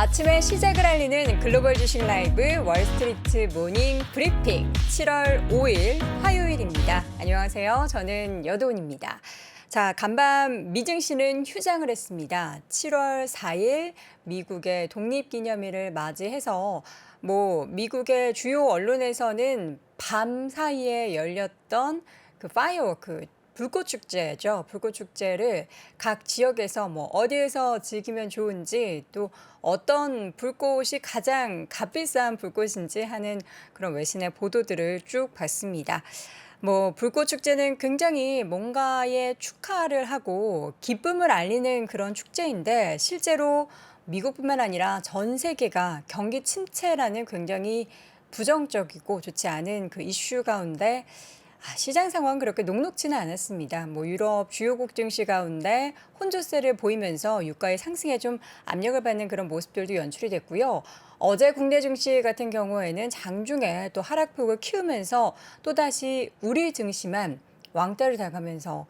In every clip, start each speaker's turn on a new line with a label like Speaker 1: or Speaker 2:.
Speaker 1: 아침에 시작을 알리는 글로벌 주식 라이브 월스트리트 모닝 브리핑 7월 5일 화요일입니다. 안녕하세요. 저는 여도은입니다. 자, 간밤 미증시는 휴장을 했습니다. 7월 4일 미국의 독립기념일을 맞이해서 미국의 주요 언론에서는 밤 사이에 열렸던 그 파이어워크 불꽃 축제죠. 불꽃 축제를 각 지역에서 어디에서 즐기면 좋은지 또 어떤 불꽃이 가장 값비싼 불꽃인지 하는 그런 외신의 보도들을 쭉 봤습니다. 불꽃 축제는 굉장히 뭔가에 축하를 하고 기쁨을 알리는 그런 축제인데 실제로 미국뿐만 아니라 전 세계가 경기 침체라는 굉장히 부정적이고 좋지 않은 그 이슈 가운데 시장 상황 그렇게 녹록지는 않았습니다. 유럽 주요국 증시 가운데 혼조세를 보이면서 유가의 상승에 좀 압력을 받는 그런 모습들도 연출이 됐고요. 어제 국내 증시 같은 경우에는 장중에 또 하락폭을 키우면서 또다시 우리 증시만 왕따를 당하면서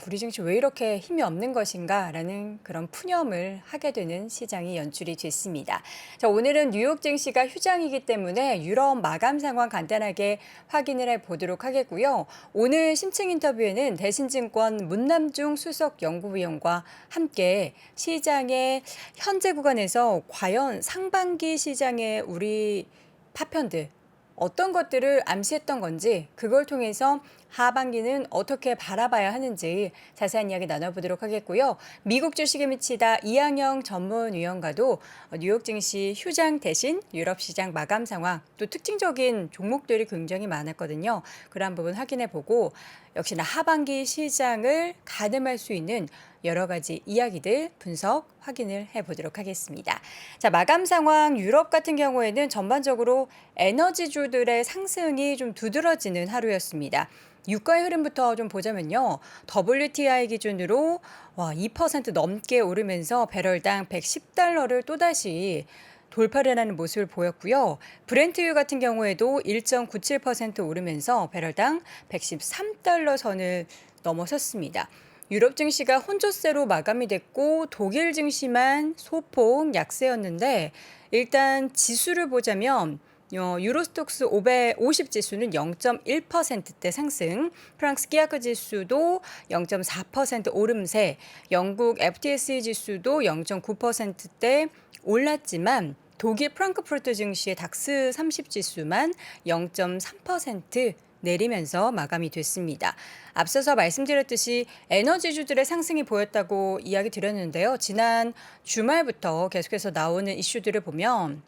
Speaker 1: 우리 증시 왜 이렇게 힘이 없는 것인가라는 그런 푸념을 하게 되는 시장이 연출이 됐습니다. 자, 오늘은 뉴욕 증시가 휴장이기 때문에 유럽 마감 상황 간단하게 확인을 해보도록 하겠고요. 오늘 심층 인터뷰에는 대신증권 문남중 수석 연구위원과 함께 시장의 현재 구간에서 과연 상반기 시장의 우리 파편들 어떤 것들을 암시했던 건지 그걸 통해서 하반기는 어떻게 바라봐야 하는지 자세한 이야기 나눠보도록 하겠고요. 미국 주식에 미치다 이항영 전문위원과도 뉴욕 증시 휴장 대신 유럽 시장 마감 상황 또 특징적인 종목들이 굉장히 많았거든요. 그런 부분 확인해보고 역시나 하반기 시장을 가늠할 수 있는 여러 가지 이야기들 분석 확인을 해보도록 하겠습니다. 자, 마감 상황 유럽 같은 경우에는 전반적으로 에너지주들의 상승이 좀 두드러지는 하루였습니다. 유가의 흐름부터 좀 보자면요. WTI 기준으로 2% 넘게 오르면서 배럴당 110달러를 또다시 돌파를 하는 모습을 보였고요. 브렌트유 같은 경우에도 1.97% 오르면서 배럴당 113달러 선을 넘어섰습니다. 유럽 증시가 혼조세로 마감이 됐고 독일 증시만 소폭 약세였는데 일단 지수를 보자면 유로스톡스 550 지수는 0.1%대 상승, 프랑스 끼아크 지수도 0.4% 오름세, 영국 FTSE 지수도 0.9%대 올랐지만 독일 프랑크푸르트 증시의 닥스 30 지수만 0.3% 내리면서 마감이 됐습니다. 앞서서 말씀드렸듯이 에너지주들의 상승이 보였다고 이야기 드렸는데요. 지난 주말부터 계속해서 나오는 이슈들을 보면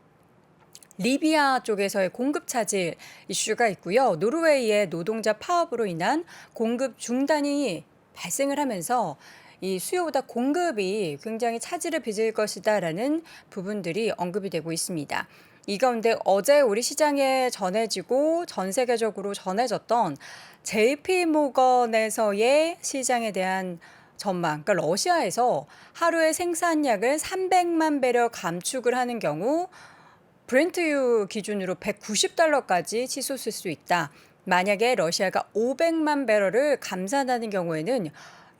Speaker 1: 리비아 쪽에서의 공급 차질 이슈가 있고요. 노르웨이의 노동자 파업으로 인한 공급 중단이 발생을 하면서 이 수요보다 공급이 굉장히 차질을 빚을 것이다라는 부분들이 언급이 되고 있습니다. 이 가운데 어제 우리 시장에 전해지고 전 세계적으로 전해졌던 JP 모건에서의 시장에 대한 전망, 그러니까 러시아에서 하루에 생산량을 300만 배럴 감축을 하는 경우 브렌트유 기준으로 190달러까지 치솟을 수 있다. 만약에 러시아가 500만 배럴을 감산하는 경우에는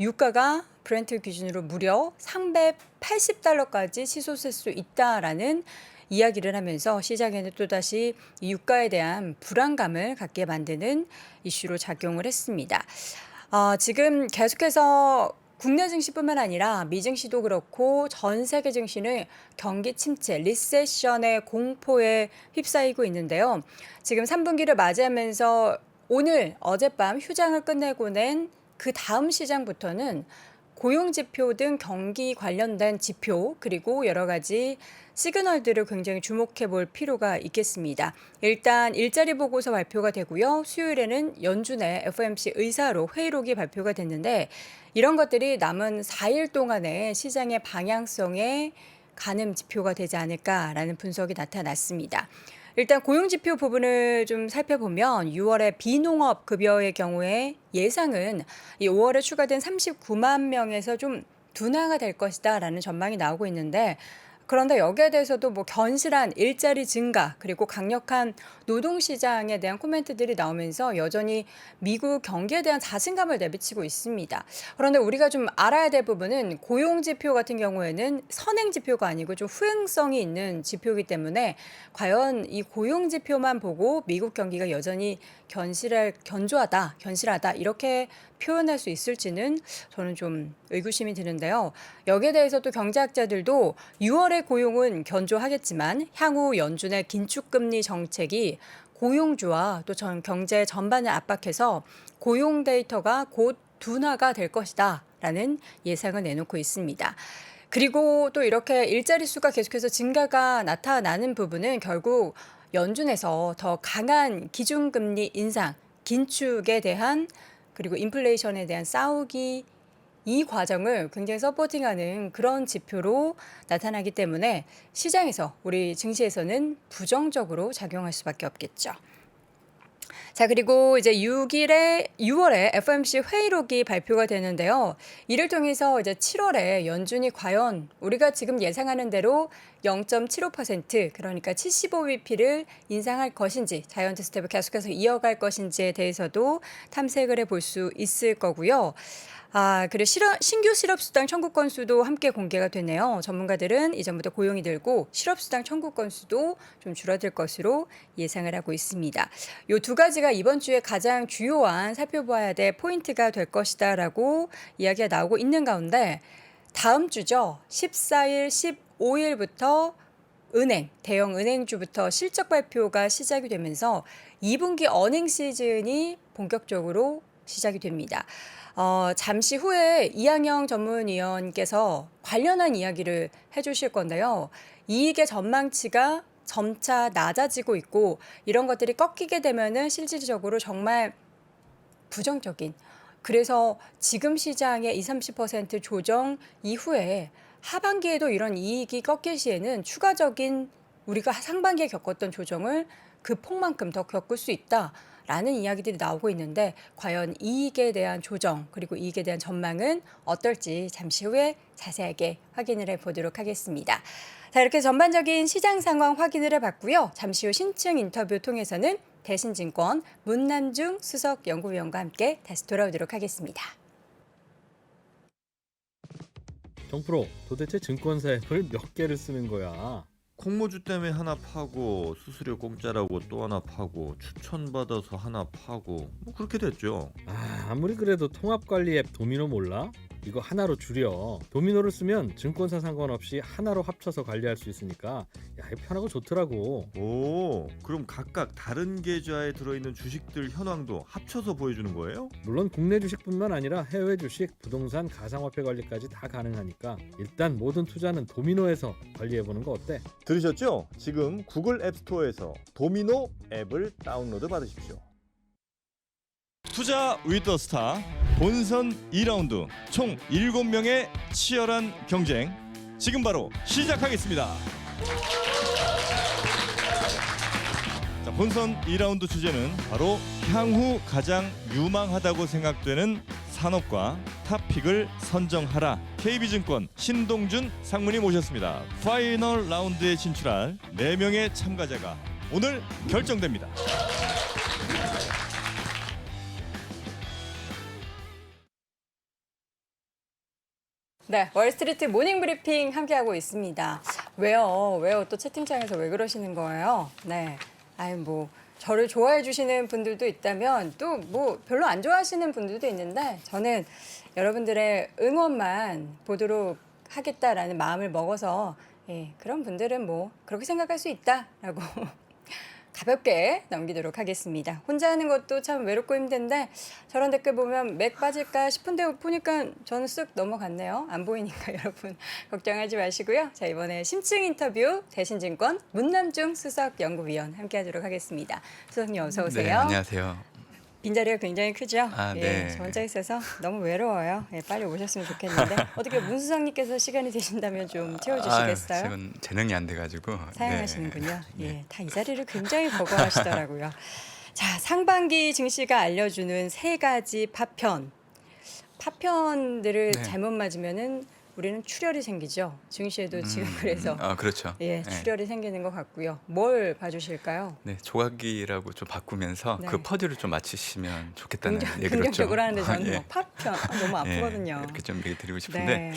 Speaker 1: 유가가 브렌트 기준으로 무려 380달러까지 치솟을 수 있다라는 이야기를 하면서 시장에는 또다시 이 유가에 대한 불안감을 갖게 만드는 이슈로 작용을 했습니다. 지금 계속해서 국내 증시뿐만 아니라 미증시도 그렇고 전 세계 증시는 경기 침체, 리세션의 공포에 휩싸이고 있는데요. 지금 3분기를 맞이하면서 오늘 어젯밤 휴장을 끝내고 낸 그 다음 시장부터는 고용지표 등 경기 관련된 지표 그리고 여러 가지 시그널들을 굉장히 주목해 볼 필요가 있겠습니다. 일단 일자리 보고서 발표가 되고요. 수요일에는 연준의 FOMC 의사로 회의록이 발표가 됐는데 이런 것들이 남은 4일 동안의 시장의 방향성에 가늠 지표가 되지 않을까라는 분석이 나타났습니다. 일단 고용지표 부분을 좀 살펴보면 6월에 비농업 급여의 경우에 예상은 이 5월에 추가된 39만 명에서 좀 둔화가 될 것이다라는 전망이 나오고 있는데 그런데 여기에 대해서도 뭐 견실한 일자리 증가 그리고 강력한 노동시장에 대한 코멘트들이 나오면서 여전히 미국 경기에 대한 자신감을 내비치고 있습니다. 그런데 우리가 좀 알아야 될 부분은 고용지표 같은 경우에는 선행지표가 아니고 좀 후행성이 있는 지표이기 때문에 과연 이 고용지표만 보고 미국 경기가 여전히 견실하다 이렇게 표현할 수 있을지는 저는 좀 의구심이 드는데요. 여기에 대해서 또 경제학자들도 6월의 고용은 견조하겠지만 향후 연준의 긴축금리 정책이 고용주와 또 경제 전반을 압박해서 고용 데이터가 곧 둔화가 될 것이다라는 예상을 내놓고 있습니다. 그리고 또 이렇게 일자리 수가 계속해서 증가가 나타나는 부분은 결국 연준에서 더 강한 기준금리 인상, 긴축에 대한 그리고 인플레이션에 대한 싸우기 이 과정을 굉장히 서포팅하는 그런 지표로 나타나기 때문에 시장에서 우리 증시에서는 부정적으로 작용할 수밖에 없겠죠. 자, 그리고 이제 6월에 FOMC 회의록이 발표가 되는데요. 이를 통해서 이제 7월에 연준이 과연 우리가 지금 예상하는 대로 0.75% 그러니까 75bp를 인상할 것인지 자이언트 스텝을 계속해서 이어갈 것인지에 대해서도 탐색을 해볼 수 있을 거고요. 그리고 신규 실업수당 청구 건수도 함께 공개가 되네요. 전문가들은 이전부터 고용이 늘고 실업수당 청구 건수도 좀 줄어들 것으로 예상을 하고 있습니다. 이 두 가지가 이번 주에 가장 주요한 살펴봐야 될 포인트가 될 것이다라고 이야기가 나오고 있는 가운데 다음 주죠. 14일, 15일부터 대형 은행주부터 실적 발표가 시작이 되면서 2분기 어닝 시즌이 본격적으로 시작이 됩니다. 잠시 후에 이항영 전문위원께서 관련한 이야기를 해주실 건데요. 이익의 전망치가 점차 낮아지고 있고 이런 것들이 꺾이게 되면은 실질적으로 정말 부정적인 그래서 지금 시장의 20-30% 조정 이후에 하반기에도 이런 이익이 꺾일 시에는 추가적인 우리가 상반기에 겪었던 조정을 그 폭만큼 더 겪을 수 있다라는 이야기들이 나오고 있는데 과연 이익에 대한 조정 그리고 이익에 대한 전망은 어떨지 잠시 후에 자세하게 확인을 해보도록 하겠습니다. 자, 이렇게 전반적인 시장 상황 확인을 해봤고요. 잠시 후 신층 인터뷰 통해서는 대신증권 문남중 수석연구위원과 함께 다시 돌아오도록 하겠습니다.
Speaker 2: 정프로, 도대체 증권사 앱을 몇 개를 쓰는 거야?
Speaker 3: 콩모주 때문에 하나 파고 수수료 공짜라고 또 하나 파고 추천받아서 하나 파고 뭐 그렇게 됐죠.
Speaker 2: 아무리 그래도 통합관리 앱 도미노 몰라? 이거 하나로 줄여. 도미노를 쓰면 증권사 상관없이 하나로 합쳐서 관리할 수 있으니까 야, 이거 편하고 좋더라고.
Speaker 3: 오, 그럼 각각 다른 계좌에 들어있는 주식들 현황도 합쳐서 보여주는 거예요?
Speaker 2: 물론 국내 주식뿐만 아니라 해외 주식, 부동산, 가상화폐 관리까지 다 가능하니까 일단 모든 투자는 도미노에서 관리해보는 거 어때?
Speaker 3: 들으셨죠? 지금 구글 앱스토어에서 도미노 앱을 다운로드 받으십시오. 투자 위더 스타 본선 2라운드 총 7명의 치열한 경쟁 지금 바로 시작하겠습니다. 자, 본선 2라운드 주제는 바로 향후 가장 유망하다고 생각되는 산업과 탑픽을 선정하라. KB증권 신동준 상무님 모셨습니다. 파이널 라운드에 진출할 4명의 참가자가 오늘 결정됩니다.
Speaker 1: 네, 월스트리트 모닝 브리핑 함께하고 있습니다. 왜요? 또 채팅창에서 왜 그러시는 거예요? 네, 저를 좋아해 주시는 분들도 있다면 또 뭐 별로 안 좋아하시는 분들도 있는데 저는 여러분들의 응원만 보도록 하겠다라는 마음을 먹어서 그런 분들은 뭐 그렇게 생각할 수 있다라고 가볍게 넘기도록 하겠습니다. 혼자 하는 것도 참 외롭고 힘든데 저런 댓글 보면 맥 빠질까 싶은데 보니까 저는 쓱 넘어갔네요. 안 보이니까 여러분 걱정하지 마시고요. 자, 이번에 심층 인터뷰 대신증권 문남중 수석연구위원 함께하도록 하겠습니다. 수석님 어서 오세요.
Speaker 4: 네, 안녕하세요.
Speaker 1: 빈자리가 굉장히 크죠?
Speaker 4: 네.
Speaker 1: 저 혼자 있어서 너무 외로워요. 빨리 오셨으면 좋겠는데 어떻게 문 수석님께서 시간이 되신다면 좀 채워주시겠어요?
Speaker 4: 지금 재능이 안 돼가지고
Speaker 1: 사양하시는군요.
Speaker 4: 네.
Speaker 1: 다 이 자리를 굉장히 버거워하시더라고요. 자, 상반기 증시가 알려주는 3가지 파편들을
Speaker 4: 네.
Speaker 1: 잘못 맞으면은 우리는 출혈이 생기죠. 증시에도 지금 그래서
Speaker 4: 그렇죠.
Speaker 1: 예,
Speaker 4: 네.
Speaker 1: 출혈이 생기는 것 같고요. 뭘 봐주실까요?
Speaker 4: 네, 조각이라고 좀 바꾸면서
Speaker 1: 네.
Speaker 4: 그 퍼즐을 좀 맞추시면 좋겠다는 얘기 들었죠.
Speaker 1: 긍정적으로 하는데 저는
Speaker 4: 예.
Speaker 1: 뭐 파편 너무 아프거든요.
Speaker 4: 이렇게 좀 얘기 드리고 싶은데
Speaker 1: 네.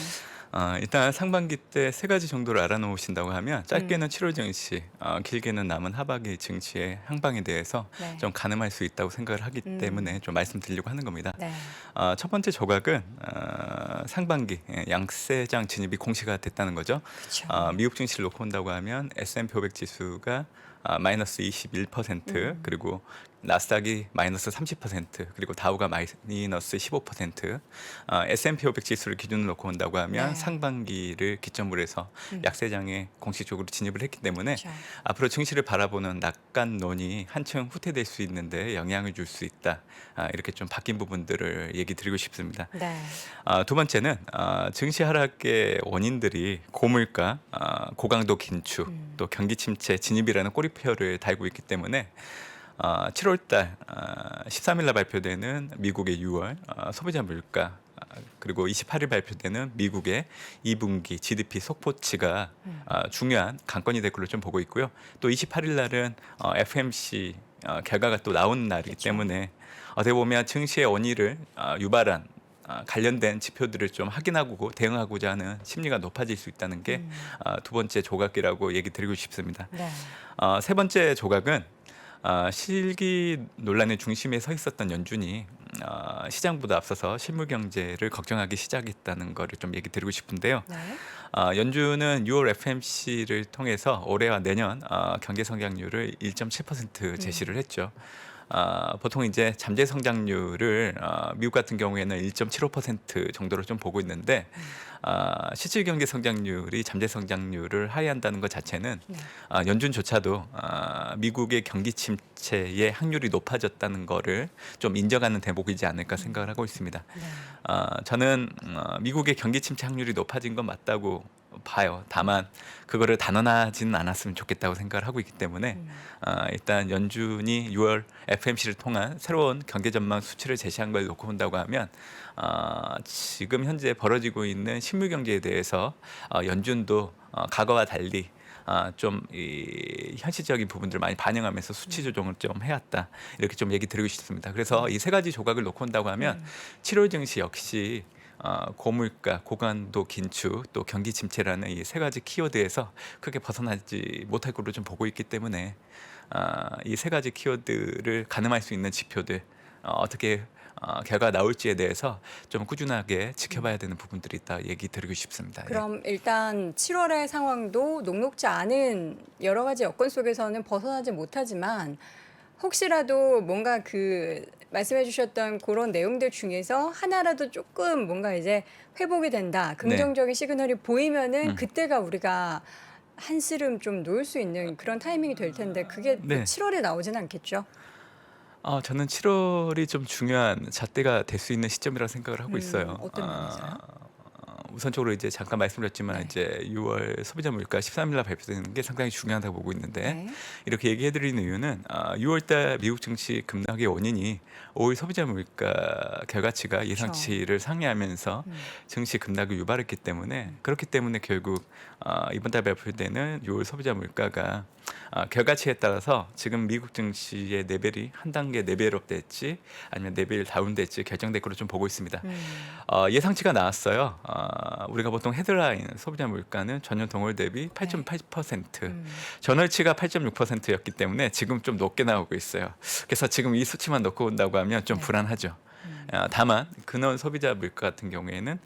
Speaker 4: 일단 상반기 때 세 가지 정도를 알아놓으신다고 하면 짧게는 7월 증시, 길게는 남은 하반기 증시의 향방에 대해서
Speaker 1: 네.
Speaker 4: 좀 가늠할 수 있다고 생각을 하기 때문에 좀 말씀드리려고 하는 겁니다.
Speaker 1: 네.
Speaker 4: 첫 번째 조각은 상반기 양세장 진입이 공시가 됐다는 거죠.
Speaker 1: 그렇죠.
Speaker 4: 미국 증시를 놓고 본다고 하면 S&P 500 지수가 마이너스 21% 그리고 나스닥이 마이너스 30% 그리고 다우가 마이너스 15% S&P 500 지수를 기준으로 놓고 본다고 하면
Speaker 1: 네.
Speaker 4: 상반기를 기점으로 해서 약세장에 공식적으로 진입을 했기 때문에
Speaker 1: 그렇죠.
Speaker 4: 앞으로 증시를 바라보는 낙관론이 한층 후퇴될 수 있는데 영향을 줄 수 있다. 이렇게 좀 바뀐 부분들을 얘기 드리고 싶습니다.
Speaker 1: 네.
Speaker 4: 두 번째는 증시 하락의 원인들이 고물가, 고강도 긴축, 또 경기 침체 진입이라는 꼬리표를 달고 있기 때문에 7월달 13일날 발표되는 미국의 6월 소비자 물가 그리고 28일 발표되는 미국의 2분기 GDP 속보치가 중요한 관건이 될 걸로 좀 보고 있고요. 또 28일 날은 FMC 결과가 또 나오는 날이기
Speaker 1: 그렇죠.
Speaker 4: 때문에 어떻게 보면 증시의 원인을 유발한 관련된 지표들을 좀 확인하고 대응하고자 하는 심리가 높아질 수 있다는 게 두 번째 조각이라고 얘기 드리고 싶습니다.
Speaker 1: 네.
Speaker 4: 세 번째 조각은 실기 논란의 중심에 서 있었던 연준이 시장보다 앞서서 실물 경제를 걱정하기 시작했다는 거를 좀 얘기 드리고 싶은데요.
Speaker 1: 네.
Speaker 4: 연준은 6월 FMC를 통해서 올해와 내년 경제 성장률을 1.7% 제시를 했죠. 보통 이제 잠재 성장률을 미국 같은 경우에는 1.75% 정도로 좀 보고 있는데 실질 경제 성장률이 잠재 성장률을 하회한다는 것 자체는
Speaker 1: 네.
Speaker 4: 연준조차도 미국의 경기 침체의 확률이 높아졌다는 거를 좀 인정하는 대목이지 않을까 생각을 하고 있습니다.
Speaker 1: 네.
Speaker 4: 저는 미국의 경기 침체 확률이 높아진 건 맞다고 봐요. 다만 그거를 단언하지는 않았으면 좋겠다고 생각을 하고 있기 때문에 일단 연준이 6월 FMC를 통한 새로운 경제 전망 수치를 제시한 걸 놓고 본다고 하면 지금 현재 벌어지고 있는 실물 경제에 대해서 연준도 과거와 달리 좀 이 현실적인 부분들을 많이 반영하면서 수치 조정을 좀 해왔다 이렇게 좀 얘기 드리고 싶습니다. 그래서 이 세 가지 조각을 놓고 본다고 하면 7월 증시 역시 고물가, 고강도 긴축, 또 경기 침체라는 이 세 가지 키워드에서 크게 벗어나지 못할 걸로 좀 보고 있기 때문에 이 세 가지 키워드를 가늠할 수 있는 지표들 어떻게 결과가 나올지에 대해서 좀 꾸준하게 지켜봐야 되는 부분들이 있다 얘기 드리고 싶습니다.
Speaker 1: 그럼 일단 7월의 상황도 녹록지 않은 여러 가지 여건 속에서는 벗어나지 못하지만 혹시라도 뭔가 그 말씀해 주셨던 그런 내용들 중에서 하나라도 조금 뭔가 이제 회복이 된다. 긍정적인 시그널이 보이면은 그때가 우리가 한스름 좀 놓을 수 있는 그런 타이밍이 될 텐데 그게
Speaker 4: 네.
Speaker 1: 7월에 나오진 않겠죠?
Speaker 4: 저는 7월이 좀 중요한 잣대가 될 수 있는 시점이라고 생각을 하고 있어요.
Speaker 1: 어떤 면에서요?
Speaker 4: 우선적으로 이제 잠깐 말씀드렸지만
Speaker 1: 네.
Speaker 4: 이제 6월 소비자 물가 13일날 발표되는 게 상당히 중요하다고 보고 있는데
Speaker 1: 네.
Speaker 4: 이렇게 얘기해드리는 이유는 6월달 미국 증시 급락의 원인이 5월 소비자 물가 결과치가 예상치를 상회하면서 증시 급락을 유발했기 때문에 그렇기 때문에 결국 이번 달 발표되는 6월 소비자 물가가 결과치에 따라서 지금 미국 증시의 레벨이 한 단계 레벨업 될지 아니면 레벨 다운 될지 결정될 걸로 좀 보고 있습니다. 예상치가 나왔어요. 우리가 보통 헤드라인 소비자 물가는 전년 동월 대비 8.8%, 전월치가 8.6%였기 때문에 지금 좀 높게 나오고 있어요. 그래서 지금 이 수치만 놓고 온다고 하면 좀
Speaker 1: 네.
Speaker 4: 불안하죠. 다만 근원 소비자 물가 같은 경우에는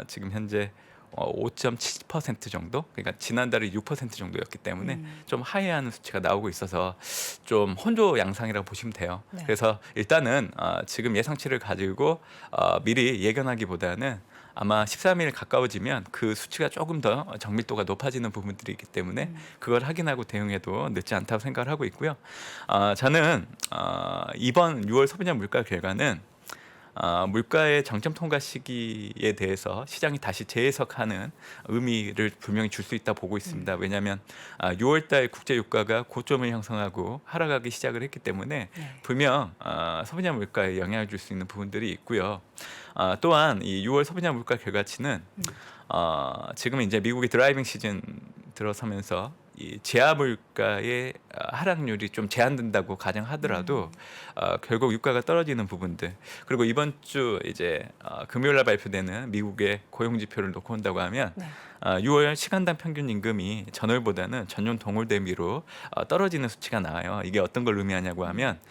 Speaker 4: 지금 현재 5.7% 정도, 그러니까 지난달에 6% 정도였기 때문에 좀 하회하는 수치가 나오고 있어서 좀 혼조 양상이라고 보시면 돼요.
Speaker 1: 네.
Speaker 4: 그래서 일단은 지금 예상치를 가지고 미리 예견하기보다는 아마 13일 가까워지면 그 수치가 조금 더 정밀도가 높아지는 부분들이 있기 때문에 그걸 확인하고 대응해도 늦지 않다고 생각을 하고 있고요. 저는 이번 6월 소비자 물가 결과는 물가의 정점 통과 시기에 대해서 시장이 다시 재해석하는 의미를 분명히 줄 수 있다 보고 있습니다. 왜냐하면 6월달 국제 유가가 고점을 형성하고 하락하기 시작을 했기 때문에
Speaker 1: 네.
Speaker 4: 분명 소비자 물가에 영향을 줄 수 있는 부분들이 있고요. 또한 이 6월 소비자 물가 결과치는 지금 이제 미국의 드라이빙 시즌 들어서면서 이 제한 물가의 하락률이 좀 제한된다고 가정하더라도 결국 유가가 떨어지는 부분들, 그리고 이번 주 이제 금요일 날 발표되는 미국의 고용 지표를 놓고 온다고 하면
Speaker 1: 네.
Speaker 4: 6월 시간당 평균 임금이 전월보다는 전년 동월 대비로 떨어지는 수치가 나와요. 이게 어떤 걸 의미하냐고 하면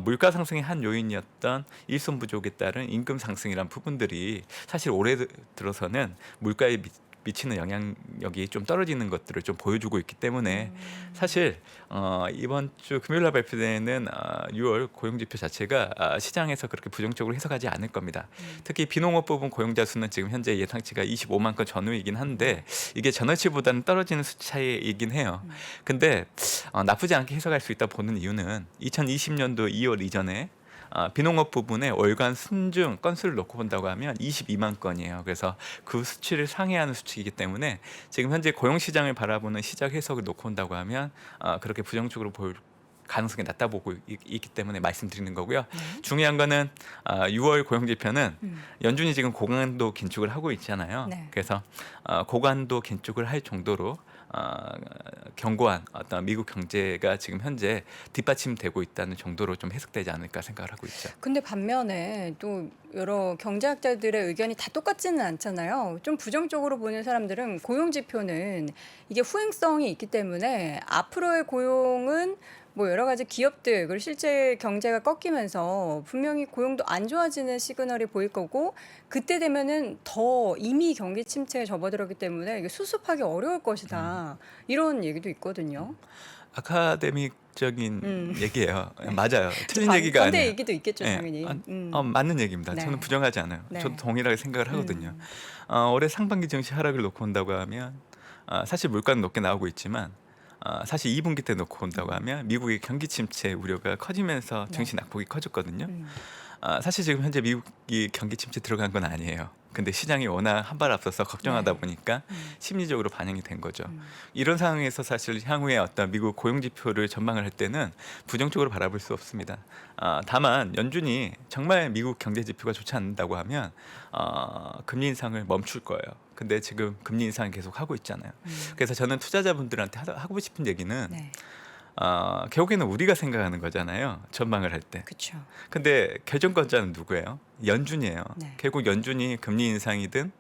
Speaker 4: 물가 상승의 한 요인이었던 일손 부족에 따른 임금 상승이란 부분들이 사실 올해 들어서는 물가에 미치는 영향력이 좀 떨어지는 것들을 좀 보여주고 있기 때문에 사실 이번 주 금요일 날 발표되는 6월 고용지표 자체가 시장에서 그렇게 부정적으로 해석하지 않을 겁니다. 특히 비농업 부분 고용자 수는 지금 현재 예상치가 25만 건 전후이긴 한데 이게 전월치보다는 떨어지는 수치 차이이긴 해요. 근데 나쁘지 않게 해석할 수 있다 보는 이유는 2020년도 2월 이전에 비농업 부분의 월간 순증 건수를 놓고 본다고 하면 22만 건이에요. 그래서 그 수치를 상회하는 수치이기 때문에 지금 현재 고용 시장을 바라보는 시장 해석을 놓고 본다고 하면 그렇게 부정적으로 보일 가능성이 낮다 보고 있기 때문에 말씀드리는 거고요. 중요한 거는 6월 고용 지표는 연준이 지금 고강도 긴축을 하고 있잖아요.
Speaker 1: 네.
Speaker 4: 그래서 고강도 긴축을 할 정도로 견고한 어떤 미국 경제가 지금 현재 뒷받침되고 있다는 정도로 좀 해석되지 않을까 생각을 하고 있죠.
Speaker 1: 근데 반면에 또 여러 경제학자들의 의견이 다 똑같지는 않잖아요. 좀 부정적으로 보는 사람들은 고용 지표는 이게 후행성이 있기 때문에 앞으로의 고용은 뭐 여러 가지 기업들 그리고 실제 경제가 꺾이면서 분명히 고용도 안 좋아지는 시그널이 보일 거고 그때 되면은 더 이미 경기 침체에 접어들었기 때문에 이게 수습하기 어려울 것이다. 이런 얘기도 있거든요.
Speaker 4: 아카데믹적인 얘기예요. 맞아요. 틀린 얘기가
Speaker 1: 반대
Speaker 4: 아니에요.
Speaker 1: 얘기도 있겠죠,
Speaker 4: 예,
Speaker 1: 당연히.
Speaker 4: 맞는 얘기입니다.
Speaker 1: 네.
Speaker 4: 저는 부정하지 않아요.
Speaker 1: 네.
Speaker 4: 저도 동일하게 생각을 하거든요. 올해 상반기 증시 하락을 놓고 온다고 하면 사실 물가는 높게 나오고 있지만 사실 2분기 때 놓고 온다고 하면 미국의 경기 침체 우려가 커지면서 증시 낙폭이 커졌거든요. 사실 지금 현재 미국이 경기 침체 들어간 건 아니에요. 근데 시장이 워낙 한 발 앞서서 걱정하다
Speaker 1: 네.
Speaker 4: 보니까 심리적으로 반영이 된 거죠. 이런 상황에서 사실 향후에 어떤 미국 고용 지표를 전망을 할 때는 부정적으로 바라볼 수 없습니다. 다만 연준이 정말 미국 경제 지표가 좋지 않는다고 하면 금리 인상을 멈출 거예요. 근데 지금 금리 인상을 계속 하고 있잖아요. 그래서 저는 투자자분들한테 하고 싶은 얘기는
Speaker 1: 네,
Speaker 4: 결국에는 우리가 생각하는 거잖아요. 전망을 할 때.
Speaker 1: 그렇죠.
Speaker 4: 근데 결정권자는 누구예요? 연준이에요.
Speaker 1: 네.
Speaker 4: 결국 연준이 금리 인상이든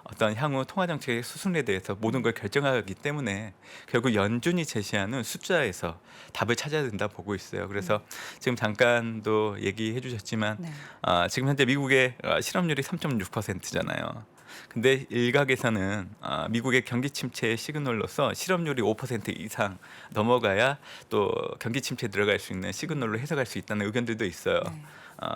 Speaker 4: 어떤 향후 통화 정책의 수순에 대해서 모든 걸 결정하기 때문에 결국 연준이 제시하는 숫자에서 답을 찾아야 된다 보고 있어요. 그래서 지금 잠깐도 얘기해 주셨지만
Speaker 1: 네.
Speaker 4: 지금 현재 미국의 실업률이 3.6%잖아요. 근데 일각에서는 미국의 경기 침체의 시그널로서 실업률이 5% 이상 넘어가야 또 경기 침체에 들어갈 수 있는 시그널로 해석할 수 있다는 의견들도 있어요.
Speaker 1: 네.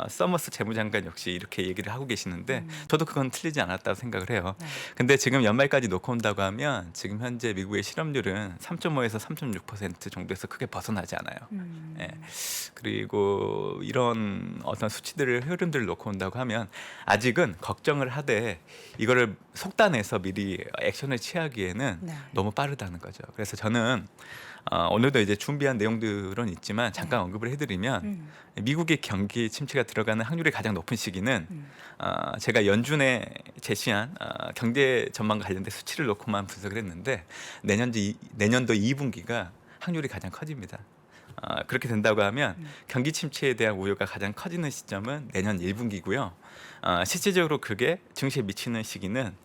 Speaker 4: 서머스 재무장관 역시 이렇게 얘기를 하고 계시는데 저도 그건 틀리지 않았다고 생각을 해요.
Speaker 1: 네.
Speaker 4: 근데 지금 연말까지 놓고 온다고 하면 지금 현재 미국의 실업률은 3.5에서 3.6% 정도에서 크게 벗어나지 않아요. 예. 그리고 이런 어떤 수치들을 흐름들을 놓고 온다고 하면 아직은 걱정을 하되 이거를 속단해서 미리 액션을 취하기에는
Speaker 1: 네.
Speaker 4: 너무 빠르다는 거죠. 그래서 저는 오늘도 이제 준비한 내용들은 있지만 잠깐 언급을 해드리면 미국의 경기 침체가 들어가는 확률이 가장 높은 시기는 제가 연준에 제시한 경제 전망과 관련된 수치를 놓고만 분석을 했는데 내년도 2분기가 확률이 가장 커집니다. 그렇게 된다고 하면 경기 침체에 대한 우려가 가장 커지는 시점은 내년 1분기고요. 실질적으로 그게 증시에 미치는 시기는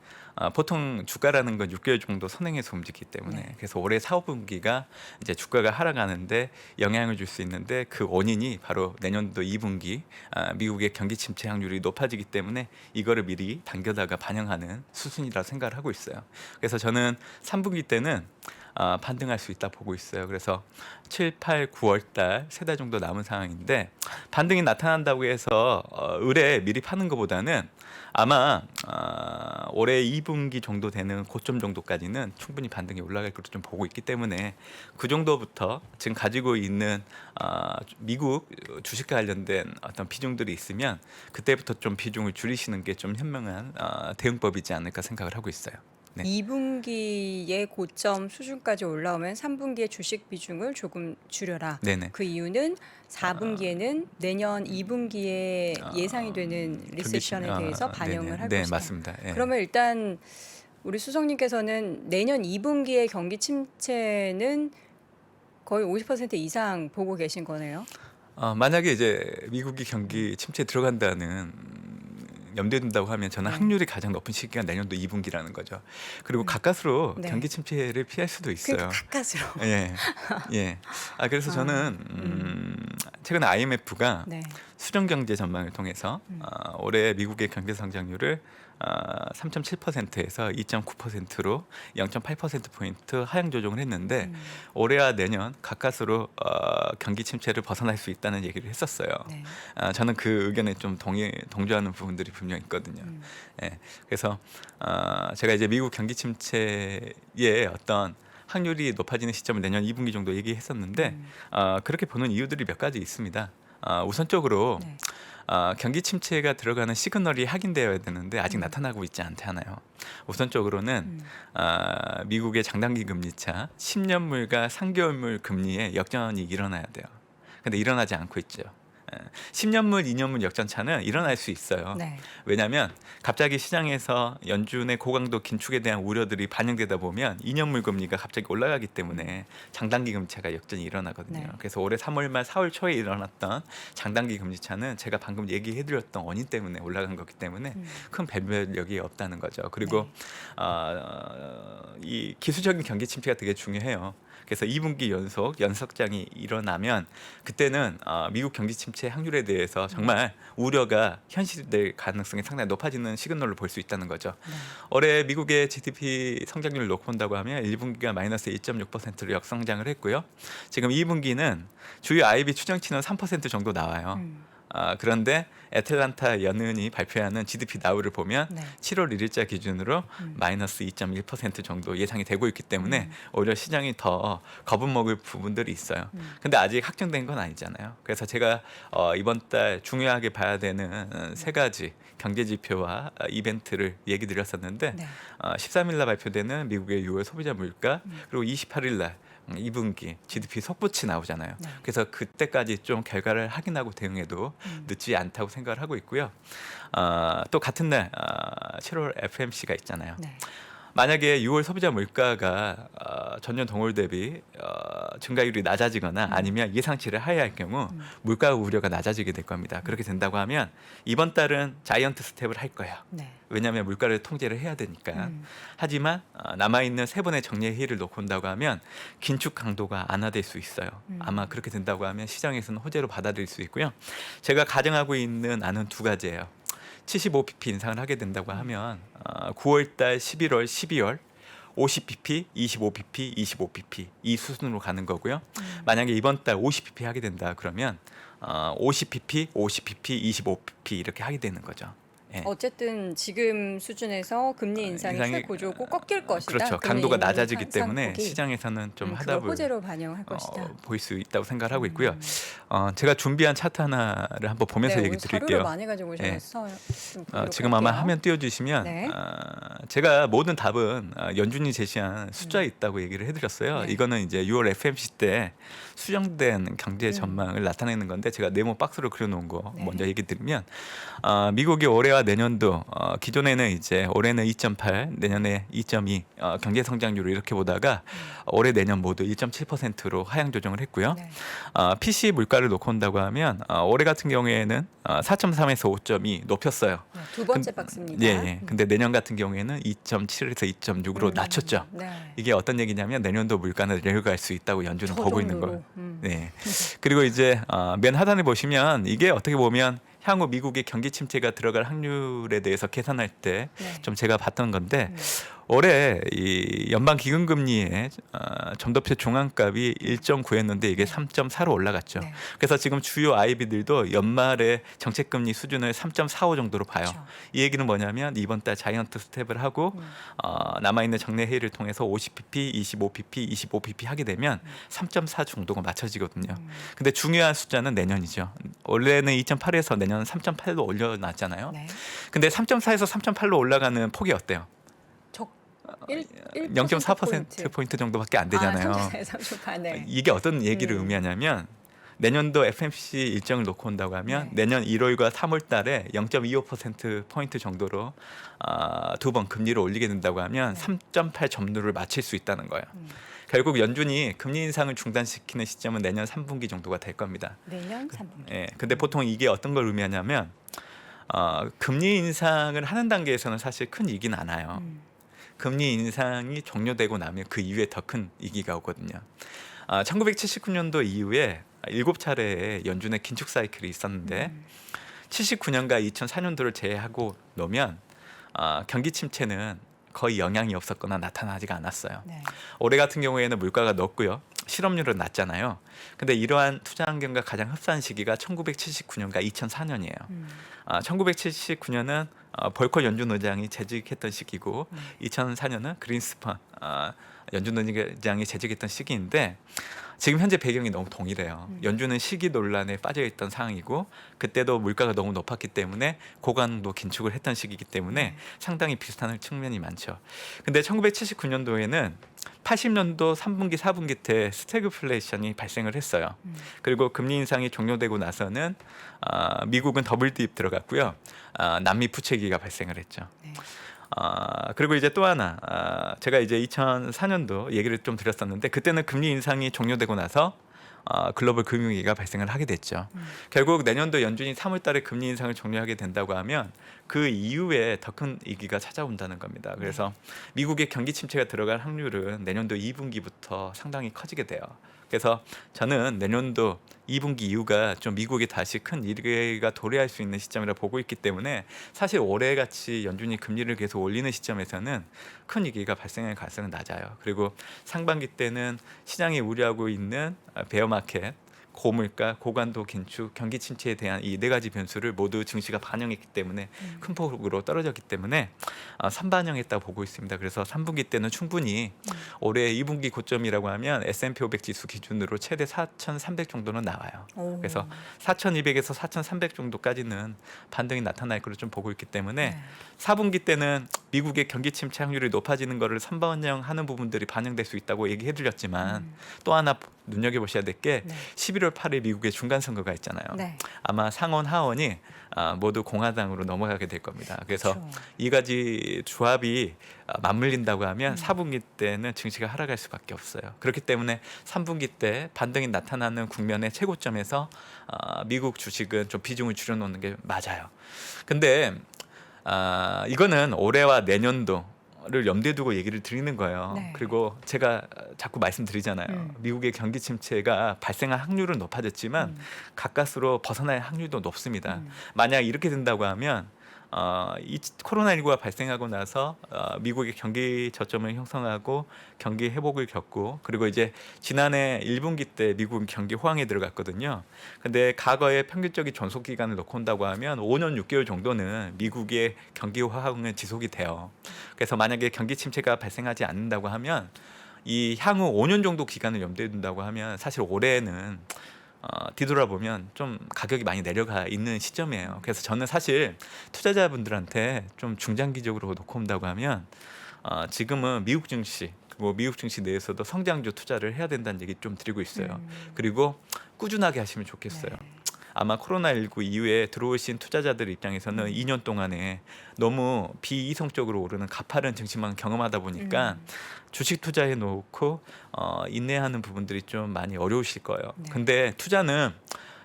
Speaker 4: 보통 주가라는 건 6개월 정도 선행해서 움직이기 때문에 그래서 올해 4, 5분기가 이제 주가가 하락하는데 영향을 줄 수 있는데 그 원인이 바로 내년도 2분기 미국의 경기 침체 확률이 높아지기 때문에 이거를 미리 당겨다가 반영하는 수순이라 생각을 하고 있어요. 그래서 저는 3분기 때는 반등할 수 있다 보고 있어요. 그래서 7, 8, 9월 달 3달 정도 남은 상황인데 반등이 나타난다고 해서 을에 미리 파는 것보다는 아마 올해 2분기 정도 되는 고점 정도까지는 충분히 반등이 올라갈 것으로 좀 보고 있기 때문에 그 정도부터 지금 가지고 있는 미국 주식과 관련된 어떤 비중들이 있으면 그때부터 좀 비중을 줄이시는 게 좀 현명한 대응법이지 않을까 생각을 하고 있어요. 네.
Speaker 1: 2분기의 고점 수준까지 올라오면 3분기의 주식 비중을 조금 줄여라.
Speaker 4: 네네.
Speaker 1: 그 이유는 4분기에는 내년 2분기에 예상이 되는 리세션에 대해서 반영을 할
Speaker 4: 네,
Speaker 1: 것이다.
Speaker 4: 맞습니다. 예.
Speaker 1: 그러면 일단 우리 수석님께서는 내년 2분기의 경기 침체는 거의 50% 이상 보고 계신 거네요.
Speaker 4: 만약에 이제 미국이 경기 침체에 들어간다는 염두에 둔다고 하면 저는
Speaker 1: 네.
Speaker 4: 확률이 가장 높은 시기가 내년도 2분기라는 거죠. 그리고 가까스로
Speaker 1: 네.
Speaker 4: 경기 침체를 피할 수도 있어요.
Speaker 1: 그러니까 가까스로.
Speaker 4: 예, 예. 그래서 저는 최근에 IMF가
Speaker 1: 네.
Speaker 4: 수정 경제 전망을 통해서 올해 미국의 경제 성장률을 3.7%에서 2.9%로 0.8% 포인트 하향 조정을 했는데 올해와 내년 가까스로 경기 침체를 벗어날 수 있다는 얘기를 했었어요.
Speaker 1: 네.
Speaker 4: 저는 그 의견에 좀 동조하는 부분들이 분명히 있거든요. 예, 그래서 제가 이제 미국 경기 침체의 어떤 확률이 높아지는 시점을 내년 2분기 정도 얘기했었는데 그렇게 보는 이유들이 몇 가지 있습니다. 우선적으로
Speaker 1: 네.
Speaker 4: 경기 침체가 들어가는 시그널이 확인되어야 되는데 아직 나타나고 있지 않잖아요. 우선적으로는 미국의 장단기 금리차 10년물과 3개월물 금리의 역전이 일어나야 돼요. 근데 일어나지 않고 있죠. 10년물, 2년물 역전차는 일어날 수 있어요.
Speaker 1: 네.
Speaker 4: 왜냐하면 갑자기 시장에서 연준의 고강도 긴축에 대한 우려들이 반영되다 보면 2년물 금리가 갑자기 올라가기 때문에 장단기 금리차가 역전이 일어나거든요.
Speaker 1: 네.
Speaker 4: 그래서 올해 3월 말 4월 초에 일어났던 장단기 금리차는 제가 방금 얘기해드렸던 원인 때문에 올라간 거기 때문에 큰 변별력이 없다는 거죠. 그리고 이 기술적인 경기 침체가 되게 중요해요. 그래서 2분기 연석장이 일어나면 그때는 미국 경기 침체 확률에 대해서 정말 우려가 현실될 가능성이 상당히 높아지는 시그널로 볼 수 있다는 거죠. 올해 미국의 GDP 성장률을 놓고 본다고 하면 1분기가 마이너스 2.6%로 역성장을 했고요. 지금 2분기는 주요 IB 추정치는 3% 정도 나와요. 그런데 애틀란타 연은이 발표하는 GDP 나우를 보면
Speaker 1: 네.
Speaker 4: 7월 1일자 기준으로 마이너스 2.1% 정도 예상이 되고 있기 때문에 오히려 시장이 더 겁을 먹을 부분들이 있어요. 근데 아직 확정된 건 아니잖아요. 그래서 제가 이번 달 중요하게 봐야 되는 세 가지 경제 지표와 이벤트를 얘기 드렸었는데
Speaker 1: 네.
Speaker 4: 13일 날 발표되는 미국의 6월 소비자 물가 그리고 28일 날 2분기 GDP 속보치 나오잖아요.
Speaker 1: 네.
Speaker 4: 그래서 그때까지 좀 결과를 확인하고 대응해도 늦지 않다고 생각을 하고 있고요. 또 같은 날 7월 FMC가 있잖아요.
Speaker 1: 네.
Speaker 4: 만약에 6월 소비자 물가가 전년 동월 대비 증가율이 낮아지거나 아니면 예상치를 하회할 경우 물가 우려가 낮아지게 될 겁니다. 그렇게 된다고 하면 이번 달은 자이언트 스텝을 할 거예요.
Speaker 1: 네.
Speaker 4: 왜냐하면 물가를 통제를 해야 되니까. 하지만 남아있는 세 번의 정례 회의를 놓고 온다고 하면 긴축 강도가 완화될 수 있어요. 아마 그렇게 된다고 하면 시장에서는 호재로 받아들일 수 있고요. 제가 가정하고 있는 안은 두 가지예요. 75pp 인상을 하게 된다고 하면 9월달, 11월, 12월 50pp, 25pp, 25pp 이 수순으로 가는 거고요. 만약에 이번 달 50pp 하게 된다 그러면 50pp, 50pp, 25pp 이렇게 하게 되는 거죠. 예.
Speaker 1: 어쨌든 지금 수준에서 금리 인상이
Speaker 4: 인상이,
Speaker 1: 최고조고 꺾일 것이다.
Speaker 4: 그렇죠.
Speaker 1: 금리
Speaker 4: 강도가
Speaker 1: 인상
Speaker 4: 낮아지기 때문에
Speaker 1: 상폭이.
Speaker 4: 시장에서는 좀
Speaker 1: 그걸
Speaker 4: 하답을
Speaker 1: 호재로 반영할 것이다.
Speaker 4: 보일 수 있다고 생각을 하고 있고요. 제가 준비한 차트 하나를 한번 보면서
Speaker 1: 네,
Speaker 4: 얘기
Speaker 1: 오늘 자료를
Speaker 4: 드릴게요.
Speaker 1: 많이 가지고 오셔서 좀
Speaker 4: 지금 아마
Speaker 1: 볼게요.
Speaker 4: 화면 띄워주시면
Speaker 1: 네.
Speaker 4: 제가 모든 답은 연준이 제시한 숫자에 있다고 얘기를 해드렸어요.
Speaker 1: 네.
Speaker 4: 이거는 이제 6월 FMC 때 수정된 경제 전망을 나타내는 건데 제가 네모 박스로 그려놓은 거
Speaker 1: 네.
Speaker 4: 먼저 얘기 드리면 미국이 올해와 내년도 기존에는 이제 올해는 2.8 내년에 2.2 경제 성장률을 이렇게 보다가 올해 내년 모두 1.7%로 하향 조정을 했고요.
Speaker 1: 네.
Speaker 4: PC 물가를 놓고 온다고 하면 올해 같은 경우에는 4.3에서 5.2 높였어요.
Speaker 1: 네, 두 번째 박스입니다.
Speaker 4: 예. 근데 내년 같은 경우에는 2.7에서 2.6으로 낮췄죠.
Speaker 1: 네.
Speaker 4: 이게 어떤 얘기냐면 내년도 물가는 내려갈 수 있다고 연준은
Speaker 1: 저
Speaker 4: 보고 있는
Speaker 1: 정도로.
Speaker 4: 거예요. 네. 그리고 이제 맨 하단에 보시면 이게 어떻게 보면 향후 미국의 경기 침체가 들어갈 확률에 대해서 계산할 때 좀
Speaker 1: 네.
Speaker 4: 제가 봤던 건데 올해 이 연방 기금금리의 점도표 중앙값이 1.9였는데 이게 3.4로 올라갔죠.
Speaker 1: 네.
Speaker 4: 그래서 지금 주요 IB들도 연말에 정책금리 수준을 3.45 정도로 봐요.
Speaker 1: 그렇죠.
Speaker 4: 이 얘기는 뭐냐면 이번 달 자이언트 스텝을 하고 남아있는 정례 회의를 통해서 50pp, 25pp, 25pp 하게 되면 3.4 정도가 맞춰지거든요. 근데 중요한 숫자는 내년이죠. 원래는 2.8에서 내년 3.8로 올려놨잖아요.
Speaker 1: 네.
Speaker 4: 근데 3.4에서 3.8로 올라가는 폭이 어때요?
Speaker 1: 0.4%
Speaker 4: 포인트 정도밖에 안 되잖아요.
Speaker 1: 네.
Speaker 4: 이게 어떤 얘기를 의미하냐면 내년도 FMC 일정을 놓고 온다고 하면 내년 1월과 3월 달에 0.25% 정도로 두 번 금리를 올리게 된다고 하면 3.8 점유를 맞출 수 있다는 거예요. 결국 연준이 금리 인상을 중단시키는 시점은 내년 3분기 정도가 될 겁니다.
Speaker 1: 내년 3분기.
Speaker 4: 예. 근데 보통 이게 어떤 걸 의미하냐면 금리 인상을 하는 단계에서는 사실 큰 이익이 나요. 금리 인상이 종료되고 나면 그 이후에 더 큰 이익이 오거든요. 1979년도 이후에 7차례의 연준의 긴축 사이클이 있었는데 79년과 2004년도를 제외하고 놓으면 경기 침체는 거의 영향이 없었거나 나타나지가 않았어요.
Speaker 1: 네.
Speaker 4: 올해 같은 경우에는 물가가 높고요. 실업률은 낮잖아요. 근데 이러한 투자 환경과 가장 흡사한 시기가 1979년과 2004년이에요. 1979년은 볼커 연준 의장이 재직했던 시기고 2004년은 그린스펀 연준 의장이 재직했던 시기인데 지금 현재 배경이 너무 동일해요. 연준은 시기 논란에 빠져 있던 상황이고 그때도 물가가 너무 높았기 때문에 고강도 긴축을 했던 시기이기 때문에 상당히 비슷한 측면이 많죠. 근데 1979년도에는 80년도 3분기, 4분기 때 스태그플레이션이 발생을 했어요. 그리고 금리 인상이 종료되고 나서는 미국은 더블 디입 들어갔고요. 남미 부채기가 발생을 했죠.
Speaker 1: 네.
Speaker 4: 그리고 이제 또 하나 제가 이제 2004년도 얘기를 좀 드렸었는데 그때는 금리 인상이 종료되고 나서 글로벌 금융위기가 발생을 하게 됐죠. 결국 내년도 연준이 3월 달에 금리 인상을 종료하게 된다고 하면 그 이후에 더 큰 위기가 찾아온다는 겁니다. 그래서 미국의 경기 침체가 들어갈 확률은 내년도 2분기부터 상당히 커지게 돼요. 그래서 저는 내년도 2분기 이후가 좀 미국이 다시 큰 위기가 도래할 수 있는 시점이라 보고 있기 때문에 사실 올해같이 연준이 금리를 계속 올리는 시점에서는 큰 위기가 발생할 가능성은 낮아요. 그리고 상반기 때는 시장이 우려하고 있는 베어마켓, 고물가, 고관도 긴축, 경기 침체에 대한 이 네 가지 변수를 모두 증시가 반영했기 때문에 큰 폭으로 떨어졌기 때문에 선반영했다고 보고 있습니다. 그래서 3분기 때는 충분히 올해 2분기 고점이라고 하면 S&P 500 지수 기준으로 최대 4,300 정도는 나와요. 그래서 4,200에서 4,300 정도까지는 반등이 나타날 것으로 좀 보고 있기 때문에 4분기 때는 미국의 경기 침체 확률이 높아지는 것을 선반영하는 부분들이 반영될 수 있다고 얘기해드렸지만 또 하나 눈여겨보셔야 될 게 11월 8일 미국의 중간 선거가 있잖아요. 아마 상원 하원이 모두 공화당으로 넘어가게 될 겁니다. 그래서 이 가지 조합이 맞물린다고 하면 4분기 때는 증시가 하락할 수밖에 없어요. 그렇기 때문에 3분기 때 반등이 나타나는 국면의 최고점에서 미국 주식은 좀 비중을 줄여놓는 게 맞아요. 근데 이거는 올해와 내년도를 염두에 두고 얘기를 드리는 거예요. 그리고 제가 자꾸 말씀드리잖아요. 미국의 경기 침체가 발생할 확률은 높아졌지만 가까스로 벗어날 확률도 높습니다. 만약 이렇게 된다고 하면 이 코로나19가 발생하고 나서 미국의 경기 저점을 형성하고 경기 회복을 겪고 그리고 이제 지난해 1분기 때 미국은 경기 호황에 들어갔거든요. 근데 과거의 평균적인 존속 기간을 놓고 온다고 하면 5년 6개월 정도는 미국의 경기 호황은 지속이 돼요. 그래서 만약에 경기 침체가 발생하지 않는다고 하면 이 향후 5년 정도 기간을 염두에 둔다고 하면 사실 올해는 뒤돌아보면 좀 가격이 많이 내려가 있는 시점이에요. 그래서 저는 사실 투자자분들한테 좀 중장기적으로 놓고 온다고 하면 지금은 미국 증시 그리고 미국 증시 내에서도 성장주 투자를 해야 된다는 얘기 좀 드리고 있어요. 그리고 꾸준하게 하시면 좋겠어요. 아마 코로나19 이후에 들어오신 투자자들 입장에서는 2년 동안에 너무 비이성적으로 오르는 가파른 증시만 경험하다 보니까 주식 투자해 놓고 인내하는 부분들이 좀 많이 어려우실 거예요. 근데 투자는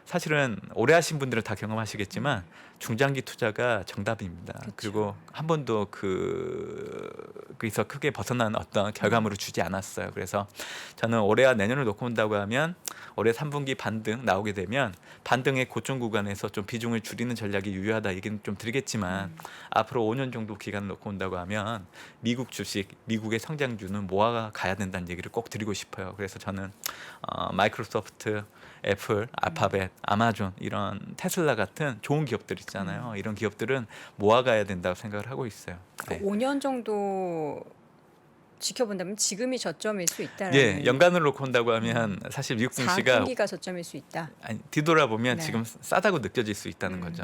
Speaker 4: 사실은 오래 하신 분들은 다 경험하시겠지만 중장기 투자가 정답입니다. 그리고 한 번도 거기서 크게 벗어난 어떤 결과물을 주지 않았어요. 그래서 저는 올해와 내년을 놓고 온다고 하면 올해 3분기 반등 나오게 되면 반등의 고점 구간에서 좀 비중을 줄이는 전략이 유효하다 얘기는 좀 드리겠지만 앞으로 5년 정도 기간을 놓고 온다고 하면 미국 주식, 미국의 성장주는 모아가야 된다는 얘기를 꼭 드리고 싶어요. 그래서 저는 마이크로소프트, 애플, 알파벳, 아마존 이런 테슬라 같은 좋은 기업들 있잖아요. 이런 기업들은 모아가야 된다고 생각을 하고 있어요. 네.
Speaker 1: 5년 정도 지켜본다면 지금이 저점일 수 있다라는.
Speaker 4: 예, 연간으로 놓고 온다고 하면 사실 미국 증시가
Speaker 1: 4분기가 저점일 수 있다.
Speaker 4: 아니, 뒤돌아보면 지금 싸다고 느껴질 수 있다는 거죠.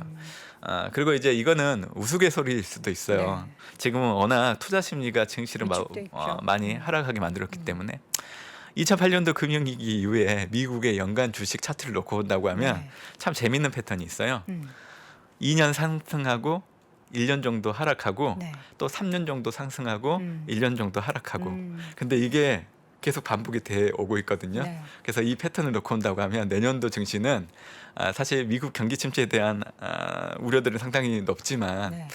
Speaker 4: 그리고 이제 이거는 우스갯소리일 수도 있어요. 지금은 워낙 투자 심리가 증시를
Speaker 1: 위축돼 있죠.
Speaker 4: 많이 하락하게 만들었기 때문에 2008년도 금융위기 이후에 미국의 연간 주식 차트를 놓고 본다고 하면
Speaker 1: 네.
Speaker 4: 참 재밌는 패턴이 있어요.
Speaker 1: 음.
Speaker 4: 2년 상승하고 1년 정도 하락하고
Speaker 1: 네.
Speaker 4: 또 3년 정도 상승하고
Speaker 1: 음.
Speaker 4: 1년 정도 하락하고
Speaker 1: 음.
Speaker 4: 근데 이게 계속 반복이 돼 오고 있거든요.
Speaker 1: 네.
Speaker 4: 그래서 이 패턴을 놓고 온다고 하면 내년도 증시는 사실 미국 경기 침체에 대한 우려들은 상당히 높지만
Speaker 1: 네.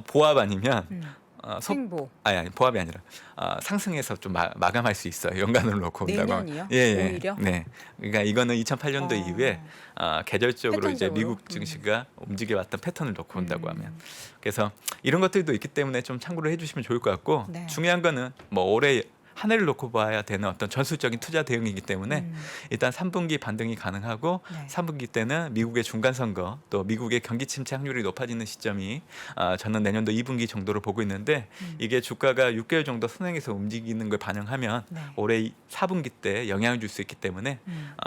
Speaker 4: 보합 아니면
Speaker 1: 횡보.
Speaker 4: 아니 보합이 아니라 상승해서 좀 마감할 수 있어요. 연간으로 놓고 온다고 하면.
Speaker 1: 내년이요?
Speaker 4: 예.
Speaker 1: 오히려?
Speaker 4: 네. 그러니까 이거는 2008년도 이후에 계절적으로 이제
Speaker 1: 패턴적으로?
Speaker 4: 미국 증시가 움직여 왔던 패턴을 놓고 온다고
Speaker 1: 음.
Speaker 4: 하면. 그래서 이런 것들도 있기 때문에 좀 참고를 해주시면 좋을 것 같고
Speaker 1: 네.
Speaker 4: 중요한 거는 뭐 올해 한 해를 놓고 봐야 되는 어떤 전술적인 투자 대응이기 때문에 일단 3분기 반등이 가능하고
Speaker 1: 네.
Speaker 4: 3분기 때는 미국의 중간 선거 또 미국의 경기 침체 확률이 높아지는 시점이 저는 내년도 2분기 정도로 보고 있는데 이게 주가가 6개월 정도 선행해서 움직이는 걸 반영하면
Speaker 1: 네.
Speaker 4: 올해 4분기 때 영향을 줄 수 있기 때문에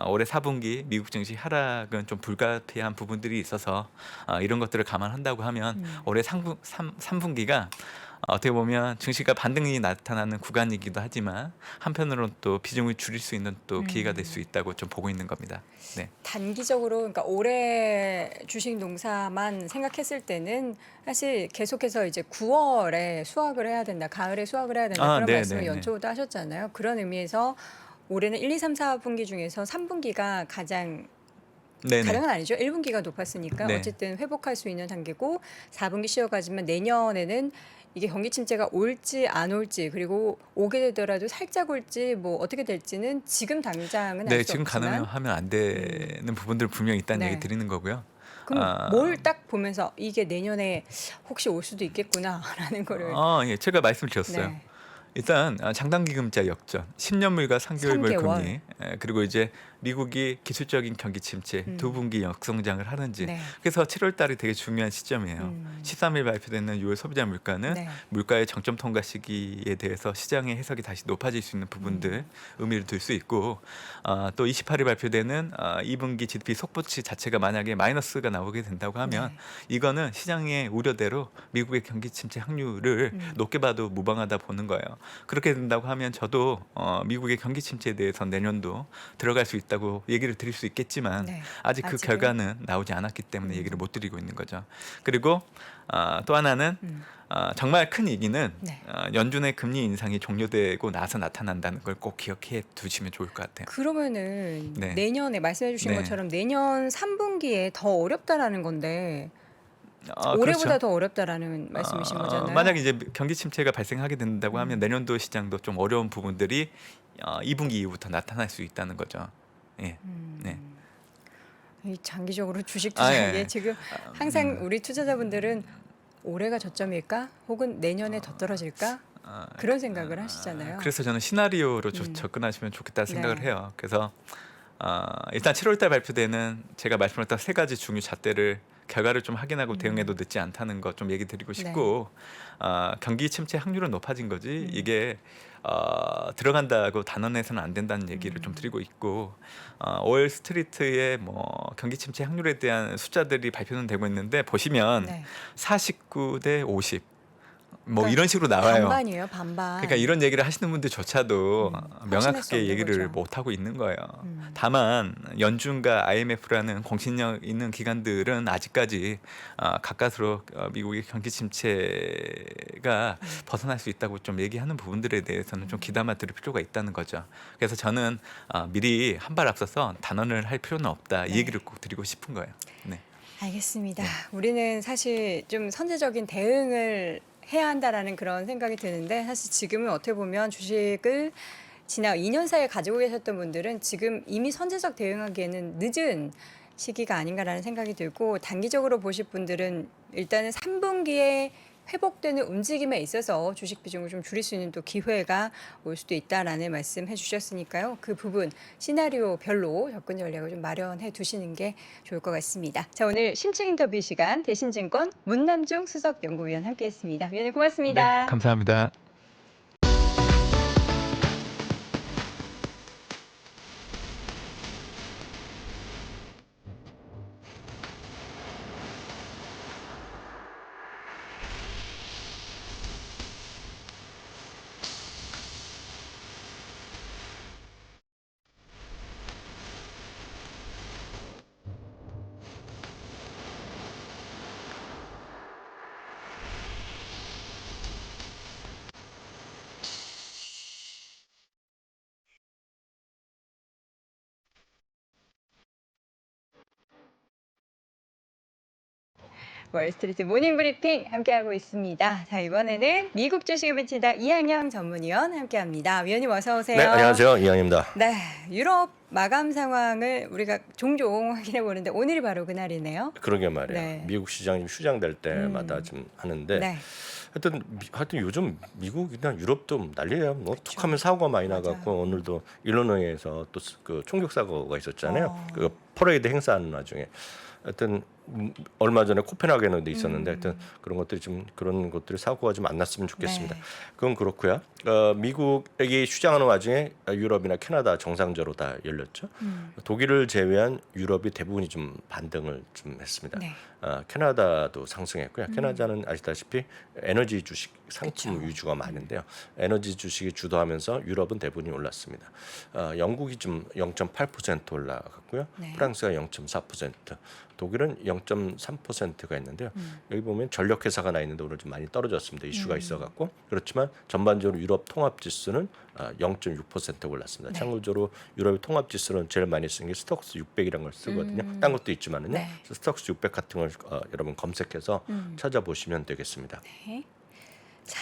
Speaker 4: 올해 4분기 미국 증시 하락은 좀 불가피한 부분들이 있어서 이런 것들을 감안한다고 하면 올해 3분기가 어떻게 보면 증시가 반등이 나타나는 구간이기도 하지만 한편으로는 또 비중을 줄일 수 있는 또 기회가 될 수 있다고 좀 보고 있는 겁니다. 네.
Speaker 1: 단기적으로 그러니까 올해 주식 농사만 생각했을 때는 사실 계속해서 이제 9월에 수확을 해야 된다, 가을에 수확을 해야 된다 그런
Speaker 4: 네,
Speaker 1: 말씀을
Speaker 4: 네, 네.
Speaker 1: 연초부터 하셨잖아요. 그런 의미에서 올해는 1, 2, 3, 4분기 중에서 3분기가 가장
Speaker 4: 네네.
Speaker 1: 가능은 아니죠. 1분기가 높았으니까
Speaker 4: 네.
Speaker 1: 어쨌든 회복할 수 있는 단계고 4분기 쉬어가지만 내년에는 이게 경기 침체가 올지 안 올지 그리고 오게 되더라도 살짝 올지 뭐 어떻게 될지는 지금 당장은
Speaker 4: 네,
Speaker 1: 알 수
Speaker 4: 지금
Speaker 1: 없지만
Speaker 4: 가능하면 안 되는 부분들 분명히 있다는
Speaker 1: 네.
Speaker 4: 얘기 드리는 거고요.
Speaker 1: 그럼 뭘 딱 보면서 이게 내년에 혹시 올 수도 있겠구나라는 거를
Speaker 4: 예, 제가 말씀드렸어요.
Speaker 1: 네.
Speaker 4: 일단 장단기금자 역전, 10년물과 3개월물
Speaker 1: 3개월.
Speaker 4: 금리, 그리고 이제 미국이 기술적인 경기 침체, 두 분기 역성장을 하는지.
Speaker 1: 네.
Speaker 4: 그래서 7월 달이 되게 중요한 시점이에요. 13일 발표되는 6월 소비자 물가는
Speaker 1: 네.
Speaker 4: 물가의 정점 통과 시기에 대해서 시장의 해석이 다시 높아질 수 있는 부분들 의미를 둘 수 있고 또 28일 발표되는 2분기 GDP 속보치 자체가 만약에 마이너스가 나오게 된다고 하면
Speaker 1: 네.
Speaker 4: 이거는 시장의 우려대로 미국의 경기 침체 확률을 높게 봐도 무방하다 보는 거예요. 그렇게 된다고 하면 저도 미국의 경기 침체에 대해서 내년도 들어갈 수 있다고 얘기를 드릴 수 있겠지만
Speaker 1: 네.
Speaker 4: 아직 그
Speaker 1: 아직은?
Speaker 4: 결과는 나오지 않았기 때문에 얘기를 못 드리고 있는 거죠. 그리고 또 하나는 정말 큰 얘기는
Speaker 1: 네.
Speaker 4: 연준의 금리 인상이 종료되고 나서 나타난다는 걸 꼭 기억해 두시면 좋을 것 같아요.
Speaker 1: 그러면은
Speaker 4: 네.
Speaker 1: 내년에 말씀해 주신
Speaker 4: 네.
Speaker 1: 것처럼 내년 3분기에 더 어렵다라는 건데 올해보다
Speaker 4: 그렇죠.
Speaker 1: 더 어렵다라는 말씀이신 거잖아요.
Speaker 4: 만약에 이제 경기 침체가 발생하게 된다고 하면 내년도 시장도 좀 어려운 부분들이 2분기 이후부터 나타날 수 있다는 거죠. 예. 네.
Speaker 1: 이 장기적으로 주식 투자에
Speaker 4: 예.
Speaker 1: 지금 항상 우리 투자자분들은 올해가 저점일까? 혹은 내년에 더 떨어질까? 그런 생각을 하시잖아요.
Speaker 4: 그래서 저는 시나리오로 접근하시면 좋겠다 생각을
Speaker 1: 네.
Speaker 4: 해요. 그래서 일단 7월달 발표되는 제가 말씀드렸던 세 가지 중요 잣대를 결과를 좀 확인하고 대응해도 늦지 않다는 거 좀 얘기 드리고 싶고 경기 침체 확률은 높아진 거지 이게 들어간다고 단언해서는 안 된다는 얘기를 좀 드리고 있고 월스트리트의 뭐 경기 침체 확률에 대한 숫자들이 발표는 되고 있는데 보시면
Speaker 1: 네.
Speaker 4: 49대 50 뭐
Speaker 1: 그러니까
Speaker 4: 이런 식으로 나와요.
Speaker 1: 반반이에요, 반반.
Speaker 4: 그러니까 이런 얘기를 하시는 분들조차도
Speaker 1: 확신할 수
Speaker 4: 명확하게
Speaker 1: 없는
Speaker 4: 얘기를
Speaker 1: 거죠.
Speaker 4: 못 하고 있는 거예요. 다만 연준과 IMF라는 공신력 있는 기관들은 아직까지 가까스로 미국의 경기 침체가 벗어날 수 있다고 좀 얘기하는 부분들에 대해서는 좀 귀담아 들을 필요가 있다는 거죠. 그래서 저는 미리 한 발 앞서서 단언을 할 필요는 없다 이
Speaker 1: 네.
Speaker 4: 얘기를 꼭 드리고 싶은 거예요. 네.
Speaker 1: 알겠습니다. 우리는 사실 좀 선제적인 대응을 해야 한다라는 그런 생각이 드는데 사실 지금은 어떻게 보면 주식을 지난 2년 사이에 가지고 계셨던 분들은 지금 이미 선제적 대응하기에는 늦은 시기가 아닌가라는 생각이 들고 단기적으로 보실 분들은 일단은 3분기에 회복되는 움직임에 있어서 주식 비중을 좀 줄일 수 있는 또 기회가 올 수도 있다라는 말씀 해주셨으니까요. 그 부분 시나리오별로 접근 전략을 좀 마련해 두시는 게 좋을 것 같습니다. 자, 오늘 심층 인터뷰 시간 대신증권 문남중 수석 연구위원 함께했습니다. 위원님 고맙습니다.
Speaker 4: 네, 감사합니다.
Speaker 1: 월스트리트 모닝 브리핑 함께하고 있습니다. 자, 이번에는 미국 주식을 비친다 이항영 전문위원 함께합니다. 위원님 어서 오세요.
Speaker 5: 네, 안녕하세요. 이항입니다.
Speaker 1: 네, 유럽 마감 상황을 우리가 종종 확인해 보는데 오늘이 바로 그날이네요.
Speaker 5: 그러게 말이에요.
Speaker 1: 네.
Speaker 5: 미국 시장이 휴장될 때마다 좀 하는데
Speaker 1: 네.
Speaker 5: 하여튼 요즘 미국이나 유럽도 난리예요. 뭐 툭하면 사고가 많이
Speaker 1: 맞아요.
Speaker 5: 나갖고 오늘도 일리노이에서 또 그 총격 사고가 있었잖아요.
Speaker 1: 어.
Speaker 5: 그 퍼레이드 행사하는 와중에 하여튼 얼마 전에 코펜하겐에도 있었는데 하여튼 그런 것들이 사고가 좀 안 났으면 좋겠습니다.
Speaker 1: 네.
Speaker 5: 그건 그렇고요. 미국이 휴장하는 와중에 유럽이나 캐나다 정상적으로 다 열렸죠. 독일을 제외한 유럽이 대부분이 좀 반등을 좀 했습니다.
Speaker 1: 네.
Speaker 5: 캐나다도 상승했고요. 캐나다는 아시다시피 에너지 주식 상품
Speaker 1: 그쵸.
Speaker 5: 위주가 많은데요. 에너지 주식이 주도하면서 유럽은 대부분이 올랐습니다. 영국이 좀 0.8% 올라갔고요.
Speaker 1: 네.
Speaker 5: 프랑스가 0.4%, 독일은 0.3%가 있는데요. 여기 보면 전력 회사가 나 있는데 오늘 좀 많이 떨어졌습니다. 이슈가 있어갖고 그렇지만 전반적으로 유럽 통합 지수는 0.6% 올랐습니다.
Speaker 1: 네.
Speaker 5: 참고적으로 유럽의 통합 지수는 제일 많이 쓰는 게 스톡스 600이라는 걸 쓰거든요. 딴 것도 있지만은요.
Speaker 1: 네.
Speaker 5: 스톡스 600 같은 걸 여러분 검색해서 찾아보시면 되겠습니다.
Speaker 1: 네. 자,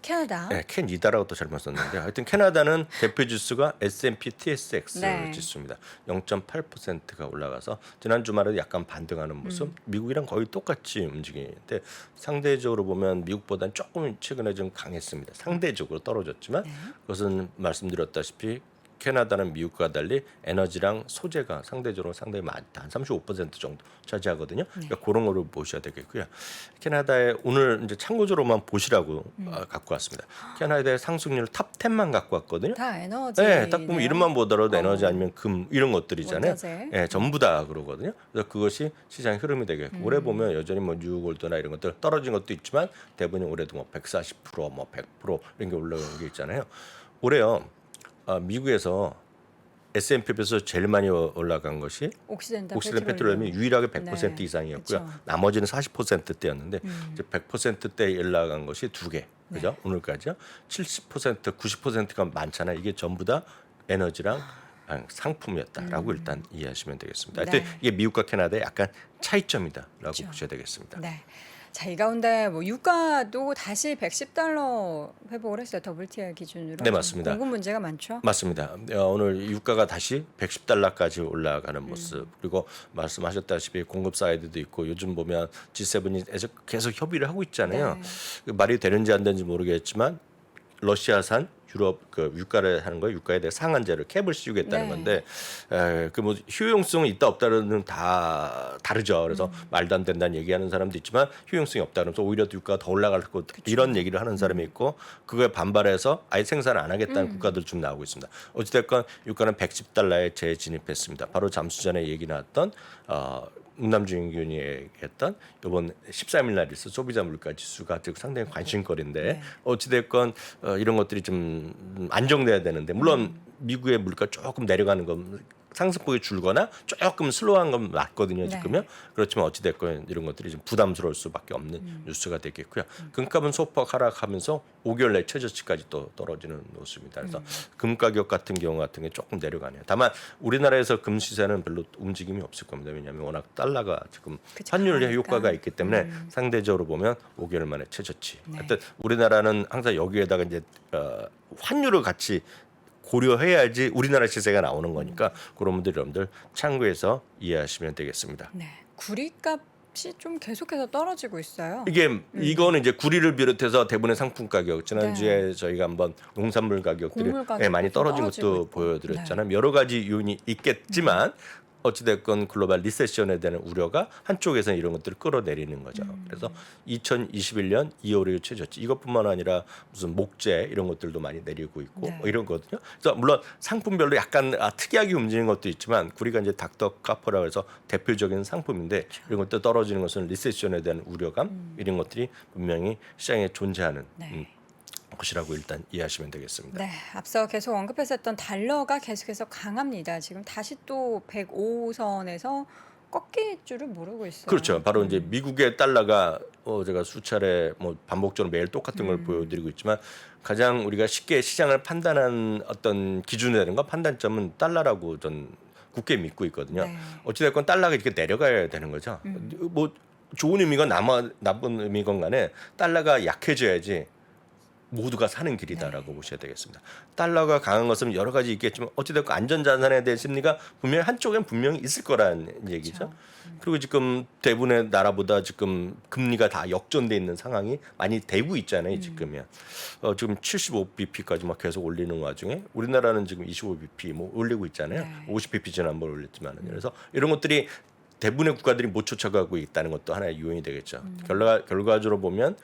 Speaker 1: 캐나다.
Speaker 5: 네, 캐니다라고 또 잘못 썼는데 하여튼 캐나다는 대표 지수가 S&P TSX
Speaker 1: 네.
Speaker 5: 지수입니다. 0.8%가 올라가서 지난 주말에 약간 반등하는 모습. 미국이랑 거의 똑같이 움직이는데 상대적으로 보면 미국보다는 조금 최근에 좀 강했습니다. 상대적으로 떨어졌지만 그것은 말씀드렸다시피 캐나다는 미국과 달리 에너지랑 소재가 상대적으로 상당히 많다. 한 35% 정도 차지하거든요. 그러니까 그런 거를 보셔야 되겠고요. 캐나다의 오늘 이제 참고적으로만 보시라고 갖고 왔습니다. 캐나다의 상승률 탑 10만 갖고 왔거든요.
Speaker 1: 다 에너지.
Speaker 5: 네, 딱 보면 이름만 보더라도 에너지 아니면 금 이런 것들이잖아요.
Speaker 1: 원자재.
Speaker 5: 네, 전부 다 그러거든요. 그래서 그것이 시장의 흐름이 되겠고 올해 보면 여전히 뭐 뉴골드나 이런 것들 떨어진 것도 있지만 대부분 올해도 뭐 140%, 뭐 100% 이런 게 올라오는 게 있잖아요. 올해요. 미국에서 S&P에서 제일 많이 올라간 것이
Speaker 1: 옥시덴탈
Speaker 5: 페트롤리움이 유일하게 100%
Speaker 1: 네,
Speaker 5: 이상이었고요.
Speaker 1: 그쵸.
Speaker 5: 나머지는 40%대였는데 이제 100%대 올라간 것이 두 개. 그죠?
Speaker 1: 네.
Speaker 5: 오늘까지요. 70%, 90%가 많잖아요. 이게 전부 다 에너지랑 상품이었다라고 일단 이해하시면 되겠습니다. 하여튼
Speaker 1: 네.
Speaker 5: 이게 미국과 캐나다의 약간 차이점이다라고 보셔야 되겠습니다.
Speaker 1: 네. 자, 이 가운데 뭐 유가도 다시 110달러 회복을 했어요. WTI 기준으로.
Speaker 5: 네, 맞습니다.
Speaker 1: 공급 문제가 많죠.
Speaker 5: 맞습니다. 오늘 유가가 다시 110달러까지 올라가는 모습 그리고 말씀하셨다시피 공급 사이드도 있고 요즘 보면 G7이 계속 협의를 하고 있잖아요.
Speaker 1: 네.
Speaker 5: 말이 되는지 안 되는지 모르겠지만 러시아산 유럽 그 유가를 하는 거예요. 유가에 대해 상한제를 캡을 씌우겠다는
Speaker 1: 네.
Speaker 5: 건데 그 뭐 효용성은 있다 없다는 다 다르죠. 그래서 말도 안 된다는 얘기하는 사람도 있지만 효용성이 없다 그러면서 오히려 유가가 더 올라갈 거 이런 얘기를 하는 사람이 있고 그거에 반발해서 아예 생산을 안 하겠다는 국가들 좀 나오고 있습니다. 어찌됐건 유가는 110달러에 재진입했습니다. 바로 잠시 전에 얘기 나왔던 음남주인균이 얘기했던 이번 13일 날 있어 소비자 물가 지수가 지금 상당히 관심거리인데
Speaker 1: 네.
Speaker 5: 어찌됐건 이런 것들이 좀 안정돼야 되는데 물론 미국의 물가 조금 내려가는 건 상승폭이 줄거나 조금 슬로우한 건 맞거든요 지금요. 그렇지만 어찌됐건 이런 것들이 좀 부담스러울 수밖에 없는 뉴스가 되겠고요. 금값은 소폭 하락하면서 5개월 내 최저치까지 또 떨어지는 모습입니다. 그래서 금 가격 같은 경우 같은 게 조금 내려가네요. 다만 우리나라에서 금 시세는 별로 움직임이 없을 겁니다. 왜냐하면 워낙 달러가 지금
Speaker 1: 그쵸,
Speaker 5: 환율
Speaker 1: 그러니까.
Speaker 5: 효과가 있기 때문에 상대적으로 보면 5개월 만에 최저치.
Speaker 1: 네.
Speaker 5: 하여튼 우리나라는 항상 여기에다가 이제 환율을 같이 고려해야지 우리나라 시세가 나오는 거니까 그런 분들 여러분들 참고해서 이해하시면 되겠습니다.
Speaker 1: 네. 구리값이 좀 계속해서 떨어지고 있어요.
Speaker 5: 이거는 이제 구리를 비롯해서 대부분의 상품 가격 지난주에 저희가 한번 농산물 가격들이
Speaker 1: 곡물 가격도
Speaker 5: 많이 떨어진
Speaker 1: 떨어지고
Speaker 5: 것도
Speaker 1: 있고.
Speaker 5: 보여드렸잖아요. 여러 가지 요인이 있겠지만 어찌됐건 글로벌 리세션에 대한 우려가 한쪽에서는 이런 것들을 끌어내리는 거죠. 그래서 2021년 2월 1일 최저치 이것뿐만 아니라 무슨 목재 이런 것들도 많이 내리고 있고
Speaker 1: 네.
Speaker 5: 뭐 이런 거거든요. 그래서 물론 상품별로 약간 특이하게 움직이는 것도 있지만 구리가 이제 닥터카퍼라고 해서 대표적인 상품인데 이런 것들 떨어지는 것은 리세션에 대한 우려감 이런 것들이 분명히 시장에 존재하는
Speaker 1: 네.
Speaker 5: 것이라고 일단 이해하시면 되겠습니다.
Speaker 1: 네, 앞서 계속 언급했었던 달러가 계속해서 강합니다. 지금 다시 또 105선에서 꺾일 줄을 모르고 있어요.
Speaker 5: 그렇죠. 바로 이제 미국의 달러가 제가 수차례 뭐 반복적으로 매일 똑같은 걸 보여드리고 있지만 가장 우리가 쉽게 시장을 판단한 어떤 기준이라든가 판단점은 달러라고 전 굳게 믿고 있거든요.
Speaker 1: 네.
Speaker 5: 어찌됐건 달러가 이렇게 내려가야 되는 거죠. 뭐 좋은 의미건 나쁜 의미건 간에 달러가 약해져야지 모두가 사는 길이다라고 보셔야 되겠습니다. 달러가 강한 것은 여러 가지 있겠지만 어찌됐건 안전자산에 대한 심리가 분명히 한쪽엔 분명히 있을 거라는 얘기죠. 그리고 지금 대부분의 나라보다 지금 금리가 다 역전돼 있는 상황이 많이 되고 있잖아요. 지금이야. 지금 75bp까지 막 계속 올리는 와중에 우리나라는 지금 25bp 뭐 올리고 있잖아요. 50bp 지난번 올렸지만 그래서 이런 것들이 대부분의 국가들이 못 쫓아가고 있다는 것도 하나의 요인이 되겠죠. 결과적으로 보면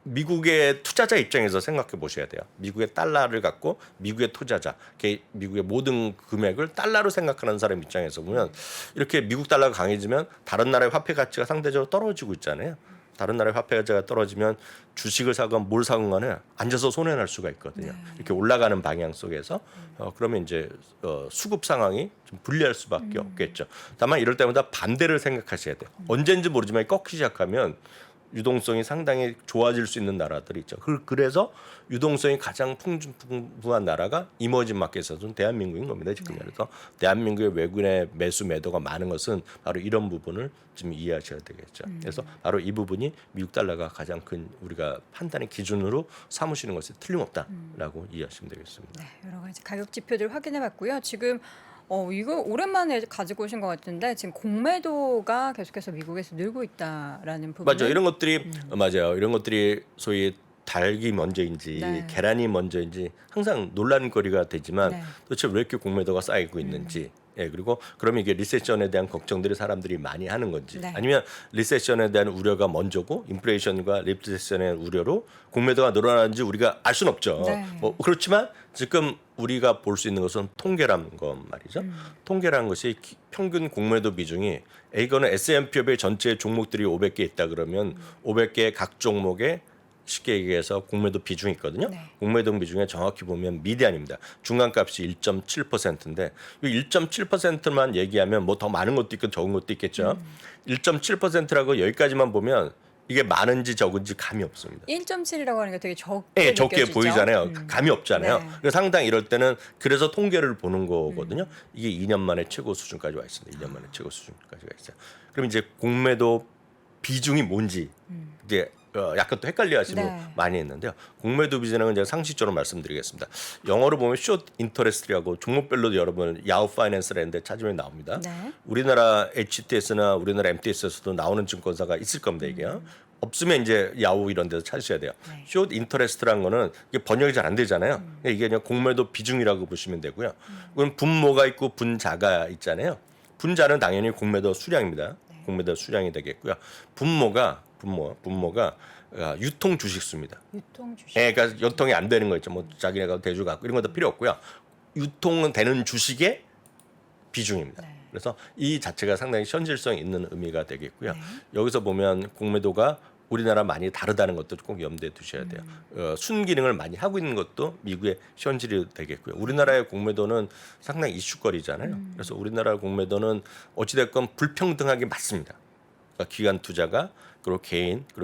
Speaker 5: 미국의 투자자 입장에서 생각해 보셔야 돼요. 미국의 달러를 갖고 미국의 투자자, 미국의 모든 금액을 달러로 생각하는 사람 입장에서 보면 이렇게 미국 달러가 강해지면 다른 나라의 화폐 가치가 상대적으로 떨어지고 있잖아요. 다른 나라의 화폐 가치가 떨어지면 주식을 사건 뭘 사건 간에 앉아서 손해날 수가 있거든요. 이렇게 올라가는 방향 속에서 그러면 이제 수급 상황이 좀 불리할 수밖에 없겠죠. 다만 이럴 때마다 반대를 생각하셔야 돼요. 언제인지 모르지만 꺾이기 시작하면 유동성이 상당히 좋아질 수 있는 나라들이 있죠. 그래서 유동성이 가장 풍부한 나라가 이머징 마켓에서는 대한민국인 겁니다. 지금 그래서 대한민국의 외국인의 매수 매도가 많은 것은 바로 이런 부분을 좀 이해하셔야 되겠죠. 그래서 바로 이 부분이 미국 달러가 가장 큰 우리가 판단의 기준으로 삼으시는 것이 틀림없다라고 이해하시면 되겠습니다.
Speaker 1: 네, 여러 가지 가격 지표들 확인해봤고요. 지금 이거 오랜만에 가지고 오신 것 같은데 지금 공매도가 계속해서 미국에서 늘고 있다라는 부분.
Speaker 5: 맞아요. 이런 것들이 맞아요. 이런 것들이 소위 닭이 먼저인지
Speaker 1: 네.
Speaker 5: 계란이 먼저인지 항상 논란거리가 되지만
Speaker 1: 네.
Speaker 5: 도대체 왜 이렇게 공매도가 쌓이고 있는지. 예, 그리고 그러면 이게 리세션에 대한 걱정들이 사람들이 많이 하는 건지
Speaker 1: 네.
Speaker 5: 아니면 리세션에 대한 우려가 먼저고 인플레이션과 리세션의 우려로 공매도가 늘어나는지 우리가 알 수는 없죠.
Speaker 1: 네.
Speaker 5: 뭐 그렇지만 지금 우리가 볼 수 있는 것은 통계라는 건 말이죠. 통계라는 것이 평균 공매도 비중이 이거는 S&P 500 전체 종목들이 500개 있다 그러면 500개 각 종목에 쉽게 얘기해서 공매도 비중이 있거든요.
Speaker 1: 네.
Speaker 5: 공매도 비중에 정확히 보면 미디안입니다. 중간값이 1.7%인데 이 1.7%만 얘기하면 뭐 더 많은 것도 있고 적은 것도 있겠죠. 1.7%라고 여기까지만 보면 이게 많은지 적은지 감이 없습니다.
Speaker 1: 1.7이라고 하는 게 되게 적게
Speaker 5: 네, 적게
Speaker 1: 느껴지죠?
Speaker 5: 보이잖아요. 감이 없잖아요.
Speaker 1: 네.
Speaker 5: 그래서 상당히 이럴 때는 그래서 통계를 보는 거거든요. 이게 2년 만에 최고 수준까지 와 있습니다. 2년 만에 최고 수준까지 와 있어요. 그럼 이제 공매도 비중이 뭔지 이제 약간 또 헷갈려하시는 분
Speaker 1: 네.
Speaker 5: 많이 있는데요. 공매도 비중은 제가 상식적으로 말씀드리겠습니다. 영어로 보면 숏 인터레스트라고 종목별로도 여러분 야후 파이낸스라는 데 찾으면 나옵니다.
Speaker 1: 네.
Speaker 5: 우리나라 HTS나 우리나라 MTS에서도 나오는 증권사가 있을 겁니다. 이게요. 없으면 이제 야후 이런 데서 찾으셔야 돼요.
Speaker 1: 네.
Speaker 5: 숏 인터레스트라는 거는 이게 번역이 잘 안 되잖아요. 이게 그냥 공매도 비중이라고 보시면 되고요. 그럼 분모가 있고 분자가 있잖아요. 분자는 당연히 공매도 수량입니다. 공매도 수량이 되겠고요. 분모가 유통 주식수입니다.
Speaker 1: 유통 주식.
Speaker 5: 예, 그러니까 유통이 안 되는 거 있죠. 뭐 자기네가 대주 갖고 이런 것도 필요 없고요. 유통은 되는 주식의 비중입니다.
Speaker 1: 네.
Speaker 5: 그래서 이 자체가 상당히 현실성 있는 의미가 되겠고요.
Speaker 1: 네.
Speaker 5: 여기서 보면 공매도가 우리나라 많이 다르다는 것도 꼭 염두에 두셔야 돼요. 순기능을 많이 하고 있는 것도 미국의 현실이 되겠고요. 우리나라의 공매도는 상당히 이슈거리잖아요. 그래서 우리나라 공매도는 어찌됐건 불평등하게 맞습니다. 그러니까 기관 투자가 그리고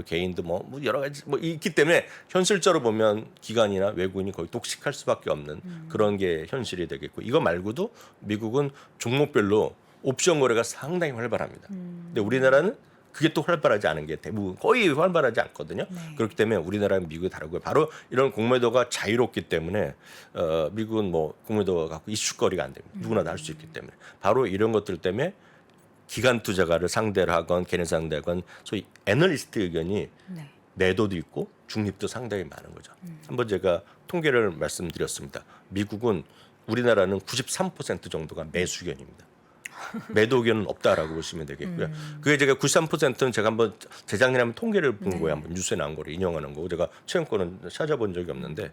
Speaker 5: 개인도 뭐 여러 가지 뭐 있기 때문에 현실적으로 보면 기관이나 외국인이 거의 독식할 수밖에 없는 그런 게 현실이 되겠고 이거 말고도 미국은 종목별로 옵션 거래가 상당히 활발합니다. 근데 우리나라는 그게 또 활발하지 않은 게 대부분 거의 활발하지 않거든요.
Speaker 1: 네.
Speaker 5: 그렇기 때문에 우리나라는 미국이 다르고요. 바로 이런 공매도가 자유롭기 때문에 미국은 뭐 공매도가 갖고 이슈거리가 안 됩니다. 누구나 다 할 수 있기 때문에 바로 이런 것들 때문에 기관 투자가를 상대로 하건 걔네 상대하건 소위 애널리스트 의견이
Speaker 1: 네.
Speaker 5: 매도도 있고 중립도 상당히 많은 거죠. 한번 제가 통계를 말씀드렸습니다. 미국은 우리나라는 93% 정도가 매수 의견입니다. 매도 의견은 없다라고 보시면 되겠고요. 그게 제가 93%는 제가 한번 재작년에 한번 통계를 본 거예요. 한번 뉴스에 나온 거를 인용하는 거고 제가 최근 거는 찾아본 적이 없는데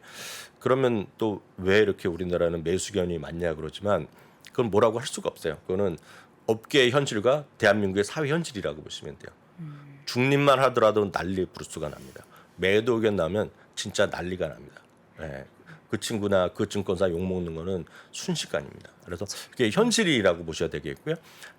Speaker 5: 그러면 또 왜 이렇게 우리나라는 매수 의견이 많냐 그러지만 그건 뭐라고 할 수가 없어요. 그거는 업계의 현실과 대한민국의 사회 현실이라고 보시면 돼요. 중립만 하더라도 난리 부르스가 납니다. 매도 의견 나면 진짜 난리가 납니다. 예. 그 친구나 그 증권사 욕먹는 거는 순식간입니다. 그래서 그게 현실이라고 보셔야 되겠고요.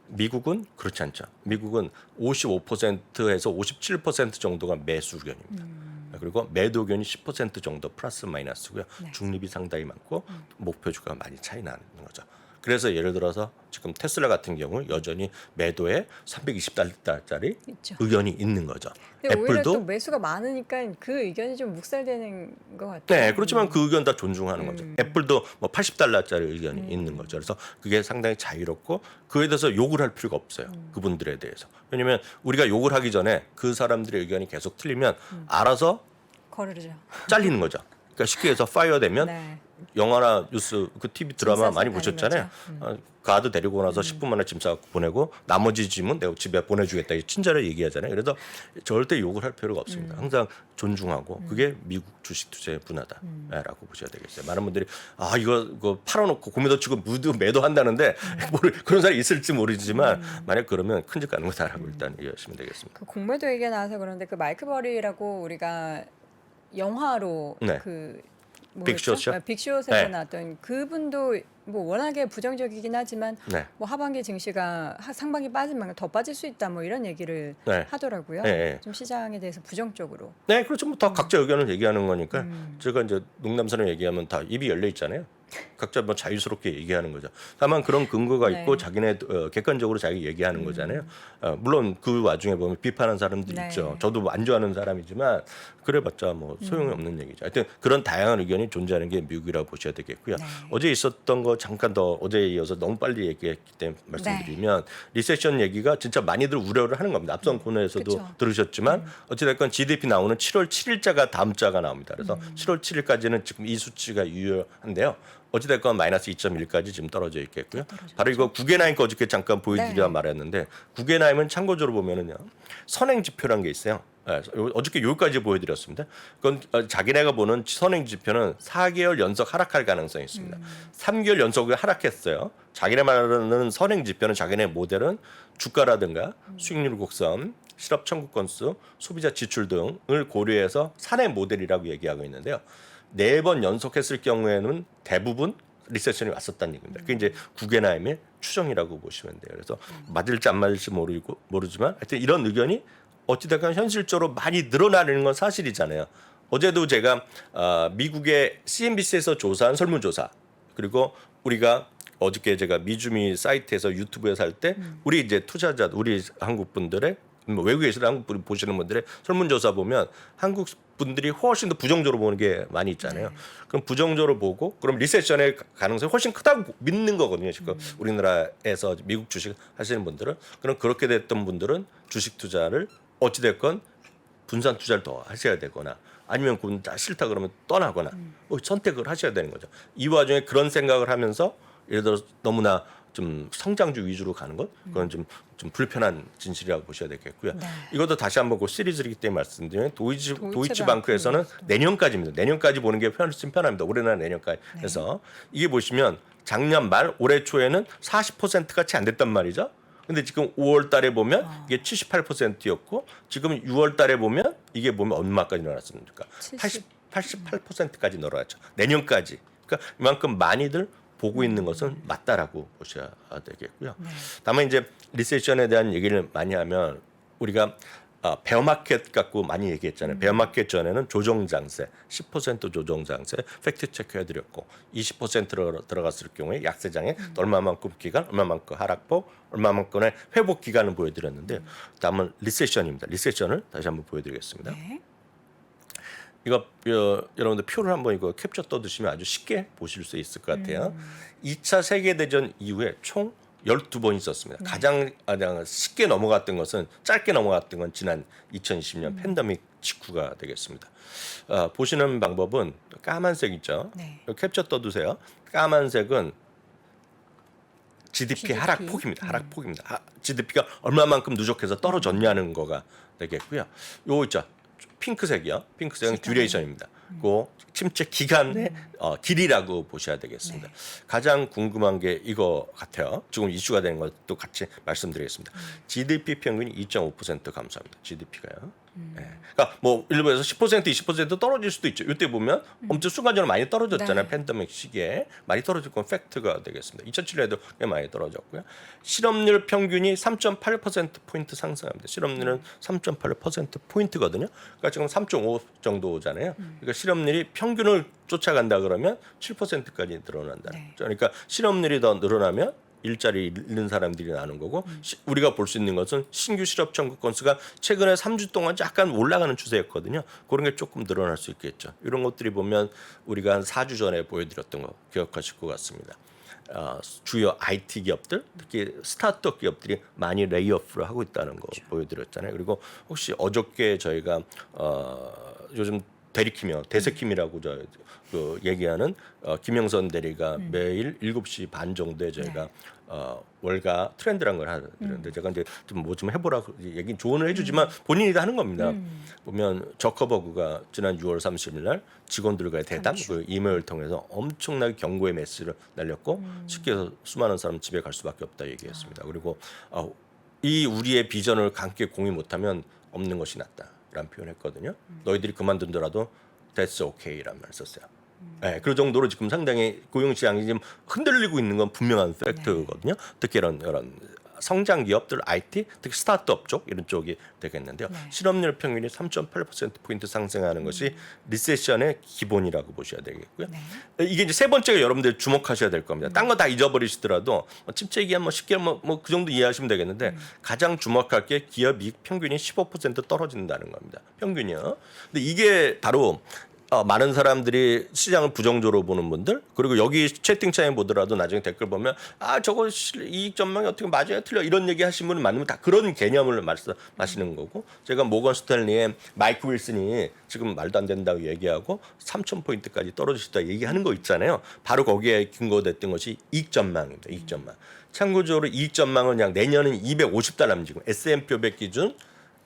Speaker 5: 미국은 그렇지 않죠. 미국은 55%에서 57% 정도가 매수 의견입니다. 그리고 매도 의견이 10% 정도 플러스 마이너스고요.
Speaker 1: 네.
Speaker 5: 중립이 상당히 많고 목표 주가가 많이 차이 나는 거죠. 그래서 예를 들어서 지금 테슬라 같은 경우 여전히 매도에 320달러짜리
Speaker 1: 있죠.
Speaker 5: 의견이 있는 거죠.
Speaker 1: 근데 오히려 또
Speaker 5: 애플도
Speaker 1: 매수가 많으니까 그 의견이 좀 묵살되는 것 같아요.
Speaker 5: 네, 그렇지만 그 의견 다 존중하는 거죠.
Speaker 1: 음.
Speaker 5: 애플도 뭐 80달러짜리 의견이 있는 거죠. 그래서 그게 상당히 자유롭고 그에 대해서 욕을 할 필요가 없어요. 그분들에 대해서. 왜냐하면 우리가 욕을 하기 전에 그 사람들의 의견이 계속 틀리면 알아서
Speaker 1: 거르죠.
Speaker 5: 잘리는 거죠. 그러니까 쉽게 해서 파이어 되면
Speaker 1: 네.
Speaker 5: 영화나 뉴스, 그 TV 드라마
Speaker 1: 짐 싸서
Speaker 5: 많이
Speaker 1: 가는
Speaker 5: 보셨잖아요.
Speaker 1: 거죠.
Speaker 5: 그 아들 데리고 나서 10분 만에 짐 싸고 보내고 나머지 짐은 내가 집에 보내주겠다. 이 친절하게 얘기하잖아요. 그래서 절대 욕을 할 필요가 없습니다. 항상 존중하고 그게 미국 주식 투자의 문화다라고 보셔야 되겠어요. 많은 분들이 아 이거 팔아놓고 고매도 치고 매도한다는데 그런 사람이 있을지 모르지만 만약 그러면 큰 집 가는 거다라고 일단 얘기하시면 되겠습니다.
Speaker 1: 그 공매도 얘기가 나와서 그런데 그 마이크 버리라고 우리가 영화로
Speaker 5: 네.
Speaker 1: 그
Speaker 5: 빅숏이요?
Speaker 1: 빅숏에서
Speaker 5: 네.
Speaker 1: 나왔던 그분도 뭐 워낙에 부정적이긴 하지만
Speaker 5: 네.
Speaker 1: 뭐 하반기 증시가 상반기 빠진 만큼 더 빠질 수 있다 뭐 이런 얘기를
Speaker 5: 네.
Speaker 1: 하더라고요.
Speaker 5: 네, 네.
Speaker 1: 좀 시장에 대해서 부정적으로.
Speaker 5: 네, 그렇죠. 뭐 다 각자 의견을 얘기하는 거니까 제가 이제 농담처럼 얘기하면 다 입이 열려 있잖아요. 각자 뭐 자유스럽게 얘기하는 거죠. 다만 그런 근거가
Speaker 1: 네.
Speaker 5: 있고 자기네 객관적으로 자기 얘기하는 거잖아요. 물론 그 와중에 보면 비판하는 사람도
Speaker 1: 네.
Speaker 5: 있죠. 저도 뭐 안 좋아하는 사람이지만 그래봤자 뭐 소용이 없는 얘기죠. 하여튼 그런 다양한 의견이 존재하는 게 미국이라고 보셔야 되겠고요.
Speaker 1: 네.
Speaker 5: 어제 있었던 거 잠깐 더 어제에 이어서 너무 빨리 얘기했기 때문에 말씀드리면 리세션 얘기가 진짜 많이들 우려를 하는 겁니다. 앞선 코너에서도
Speaker 1: 그쵸.
Speaker 5: 들으셨지만 어찌됐건 GDP 나오는 7월 7일자가 다음 자가 나옵니다. 그래서 7월 7일까지는 지금 이 수치가 유효한데요. 어찌됐건 마이너스 2.1까지 지금 떨어져 있겠고요. 바로 이거 구겐하임 어저께 잠깐 보여드리려
Speaker 1: 네.
Speaker 5: 말했는데 구겐하임은 참고적으로 보면은요 선행 지표라는 게 있어요. 네, 어저께 여기까지 보여드렸습니다. 그건 자기네가 보는 선행 지표는 4개월 연속 하락할 가능성이 있습니다. 3개월 연속을 하락했어요. 자기네 말하는 선행 지표는 자기네 모델은 주가라든가 수익률 곡선, 실업 청구 건수, 소비자 지출 등을 고려해서 사내 모델이라고 얘기하고 있는데요. 4번 연속했을 경우에는 대부분 리세션이 왔었다는 얘기입니다. 그게 이제 구겐하임의 추정이라고 보시면 돼요. 그래서 맞을지 안 맞을지 모르지만 하여튼 이런 의견이 어찌됐건 현실적으로 많이 늘어나는 건 사실이잖아요. 어제도 제가 미국의 CNBC에서 조사한 설문조사 그리고 우리가 어저께 제가 미주미 사이트에서 유튜브에서 할 때 우리 이제 투자자 우리 한국 분들의 뭐 외국에서 한국 분 보시는 분들의 설문조사 보면 한국 분들이 훨씬 더 부정적으로 보는 게 많이 있잖아요. 그럼 부정적으로 보고 그럼 리세션의 가능성이 훨씬 크다고 믿는 거거든요. 지금 우리나라에서 미국 주식 하시는 분들은 그럼 그렇게 됐던 분들은 주식 투자를 어찌됐건 분산 투자를 더 하셔야 되거나 아니면 그건 다 싫다 그러면 떠나거나 선택을 하셔야 되는 거죠. 이 와중에 그런 생각을 하면서 예를 들어 너무나 좀 성장주 위주로 가는 것 그건 좀 불편한 진실이라고 보셔야 되겠고요.
Speaker 1: 네.
Speaker 5: 이것도 다시 한번 그 시리즈이기 때문에 말씀드리면
Speaker 1: 도이치방크.
Speaker 5: 도이치방크에서는 내년까지입니다. 내년까지 보는 게 훨씬 편합니다. 올해나 내년까지 해서 이게 보시면 작년 말 올해 초에는 40%가 채 안 됐단 말이죠. 근데 지금 5월 달에 보면 이게 78%였고 지금 6월 달에 보면 이게 보면 얼마까지 늘어났습니까? 88%까지 늘어났죠. 내년까지. 그러니까 이만큼 많이들 보고 있는 것은 맞다라고 보셔야 되겠고요. 다만 이제 리세션에 대한 얘기를 많이 하면 우리가 베어마켓 갖고 많이 얘기했잖아요. 베어마켓 전에는 조정장세, 10% 조정장세 팩트 체크해드렸고 20%로 들어갔을 경우에 약세장에 얼마만큼 기간, 얼마만큼 하락폭, 얼마만큼의 회복 기간을 보여드렸는데 다음은 리세션입니다. 리세션을 다시 한번 보여드리겠습니다.
Speaker 1: 네.
Speaker 5: 이거 여러분들 표를 한번 이거 캡처 떠두시면 아주 쉽게 보실 수 있을 것 같아요. 2차 세계대전 이후에 총 12번 있었습니다. 가장 쉽게 넘어갔던 것은 짧게 넘어갔던 건 지난 2020년 팬데믹 직후가 되겠습니다. 보시는 방법은 까만색 있죠.
Speaker 1: 네.
Speaker 5: 캡처 떠두세요. 까만색은 GDP 하락폭입니다. 하락폭입니다. GDP가 얼마만큼 누적해서 떨어졌냐는 거가 되겠고요. 요거 있죠. 핑크색이요. 핑크색은 듀레이션입니다. 그 침체 기간의 길이라고 보셔야 되겠습니다. 가장 궁금한 게 이거 같아요. 지금 이슈가 되는 것도 같이 말씀드리겠습니다. GDP 평균이 2.5% 감소합니다. GDP가요. 예. 그러니까 뭐 일부에서 10% 20% 떨어질 수도 있죠. 이때 보면 엄청 순간적으로 많이 떨어졌잖아요.
Speaker 1: 네.
Speaker 5: 팬데믹 시기에 많이 떨어질 건 팩트가 되겠습니다. 2007년에도 꽤 많이 떨어졌고요. 실업률 평균이 3.8% 포인트 상승합니다. 실업률은 3.8% 포인트거든요. 그러니까 지금 3.5 정도잖아요. 그러니까 실업률이 평균을 쫓아간다 그러면 7%까지 늘어난다.
Speaker 1: 네.
Speaker 5: 그러니까 실업률이 더 늘어나면 일자리 잃는 사람들이 나는 거고 우리가 볼 수 있는 것은 신규 실업 청구 건수가 최근에 3주 동안 약간 올라가는 추세였거든요. 그런 게 조금 늘어날 수 있겠죠. 이런 것들이 보면 우리가 한 4주 전에 보여드렸던 거 기억하실 것 같습니다. 주요 IT 기업들, 특히 스타트업 기업들이 많이 레이오프를 하고 있다는 거 보여드렸잖아요. 그리고 혹시 어저께 저희가 요즘 대리킴이요, 대세킴이라고 그 얘기하는 김영선 대리가 매일 7시 반 정도에 저희가 월가 트렌드란 걸 하는데 제가 이제 좀 뭐 좀 해보라고 얘기 조언을 해주지만 본인이 다 하는 겁니다. 보면 저커버그가 지난 6월 30일 날 직원들과의 대담 그 이메일 통해서 엄청나게 경고의 메시지를 날렸고 쉽게 해서 수많은 사람 집에 갈 수밖에 없다 얘기했습니다. 그리고 이 우리의 비전을 함께 공유 못하면 없는 것이 낫다라는 표현했거든요. 너희들이 그만둔더라도 that's okay라는 말을 썼어요. 네, 그 정도로 지금 상당히 고용 시장이 지금 흔들리고 있는 건 분명한 팩트거든요. 특히 이런 성장 기업들, IT, 특히 스타트업 쪽 이런 쪽이 되겠는데요. 실업률 평균이 3.8% 포인트 상승하는 것이 리세션의 기본이라고 보셔야 되겠고요. 이게 이제 세 번째가 여러분들 주목하셔야 될 겁니다. 딴 거 다 잊어버리시더라도 침체기한 뭐 10개월 뭐 그 정도 이해하시면 되겠는데 가장 주목할 게 기업 이익 평균이 15% 떨어진다는 겁니다. 평균이요. 근데 이게 바로 많은 사람들이 시장을 부정적으로 보는 분들 그리고 여기 채팅창에 보더라도 나중에 댓글 보면 저거 이익 전망이 어떻게 맞아요 틀려 이런 얘기 하신 분은 많으면 다 그런 개념을 말씀하시는 거고 제가 모건 스탠리의 마이크 윌슨이 지금 말도 안 된다고 얘기하고 3,000포인트까지 떨어지셨다 얘기하는 거 있잖아요. 바로 거기에 근거됐던 것이 이익 전망입니다. 이익 전망. 참고적으로 이익 전망은 그냥 내년은 $250 지금 S&P 500 기준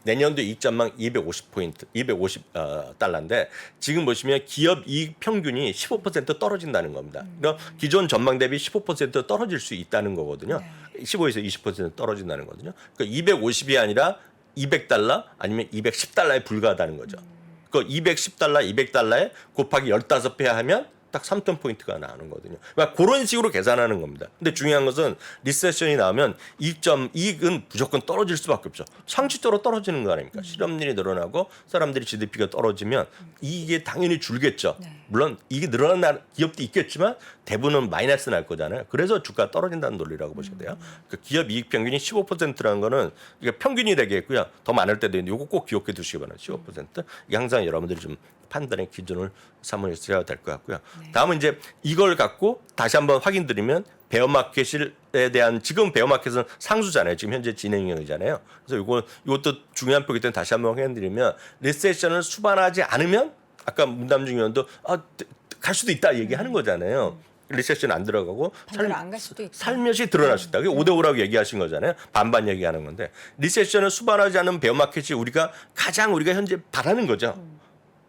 Speaker 5: 내년도 이익 전망 250포인트, 250달러인데 지금 보시면 기업 이익 평균이 15% 떨어진다는 겁니다. 그럼 기존 전망 대비 15% 떨어질 수 있다는 거거든요. 15에서 20% 떨어진다는 거거든요. 그러니까 250이 아니라 $200 아니면 $210에 불과하다는 거죠. 그 $210, $200에 곱하기 15배 하면 딱 3,000포인트가 나오는 거거든요. 그러니까 그런 식으로 계산하는 겁니다. 근데 중요한 것은 리세션이 나오면 이익은 무조건 떨어질 수밖에 없죠. 상식적으로 떨어지는 거 아닙니까? 실업률이 늘어나고 사람들이 GDP가 떨어지면 이익이 당연히 줄겠죠. 물론 이게 늘어나는 기업도 있겠지만 대부분은 마이너스 날 거잖아요. 그래서 주가 떨어진다는 논리라고 보셔야 돼요. 그 기업 이익 평균이 15%라는 거는 이게 평균이 되겠고요. 더 많을 때도 있는데 이거 꼭 기억해 두시기 바랍니다. 15%. 이게 항상 여러분들이 좀 판단의 기준을 삼으셔야 될 것 같고요. 다음은 이제 이걸 갖고 다시 한번 확인드리면 베어마켓에 대한 지금 베어마켓은 상수잖아요. 지금 현재 진행형이잖아요. 그래서 이것도 중요한 표기 때문에 다시 한번 확인드리면 리세션을 수반하지 않으면 아까 문담중 의원도 갈 수도 있다 얘기하는 거잖아요. 리세션 안 들어가고
Speaker 1: 안 갈 수도 있다.
Speaker 5: 살며시 드러날 수 있다. 그게 5대5라고 얘기하신 거잖아요. 반반 얘기하는 건데 리세션을 수반하지 않은 베어마켓이 우리가 현재 바라는 거죠.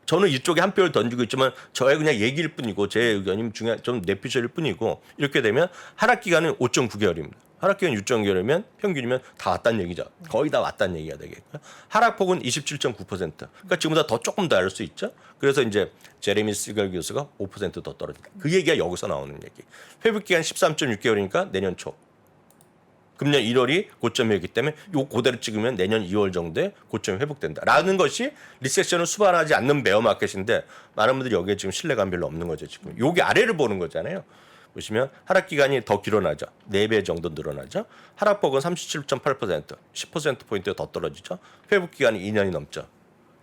Speaker 5: 저는 이쪽에 한 표를 던지고 있지만 저의 그냥 얘기일 뿐이고 제 의견이 좀 내피셜일 뿐이고 이렇게 되면 하락 기간은 5.9개월입니다. 하락 기간 6.9개월이면 평균이면 다 왔다는 얘기죠. 거의 다 왔다는 얘기가 되겠고요. 하락폭은 27.9%. 그러니까 지금보다 조금 더 할 수 있죠. 그래서 이제 제레미 시걸 교수가 5% 더 떨어진다. 그 얘기가 여기서 나오는 얘기. 회복 기간 13.6개월이니까 내년 초. 금년 1월이 고점이었기 때문에 요 그대로 찍으면 내년 2월 정도에 고점이 회복된다라는 것이 리세션을 수반하지 않는 베어마켓인데 많은 분들이 여기에 지금 신뢰감 별로 없는 거죠. 지금 여기 아래를 보는 거잖아요. 보시면 하락 기간이 더 길어나죠. 4배 정도 늘어나죠. 하락폭은 37.8%, 10%포인트 더 떨어지죠. 회복 기간이 2년이 넘죠.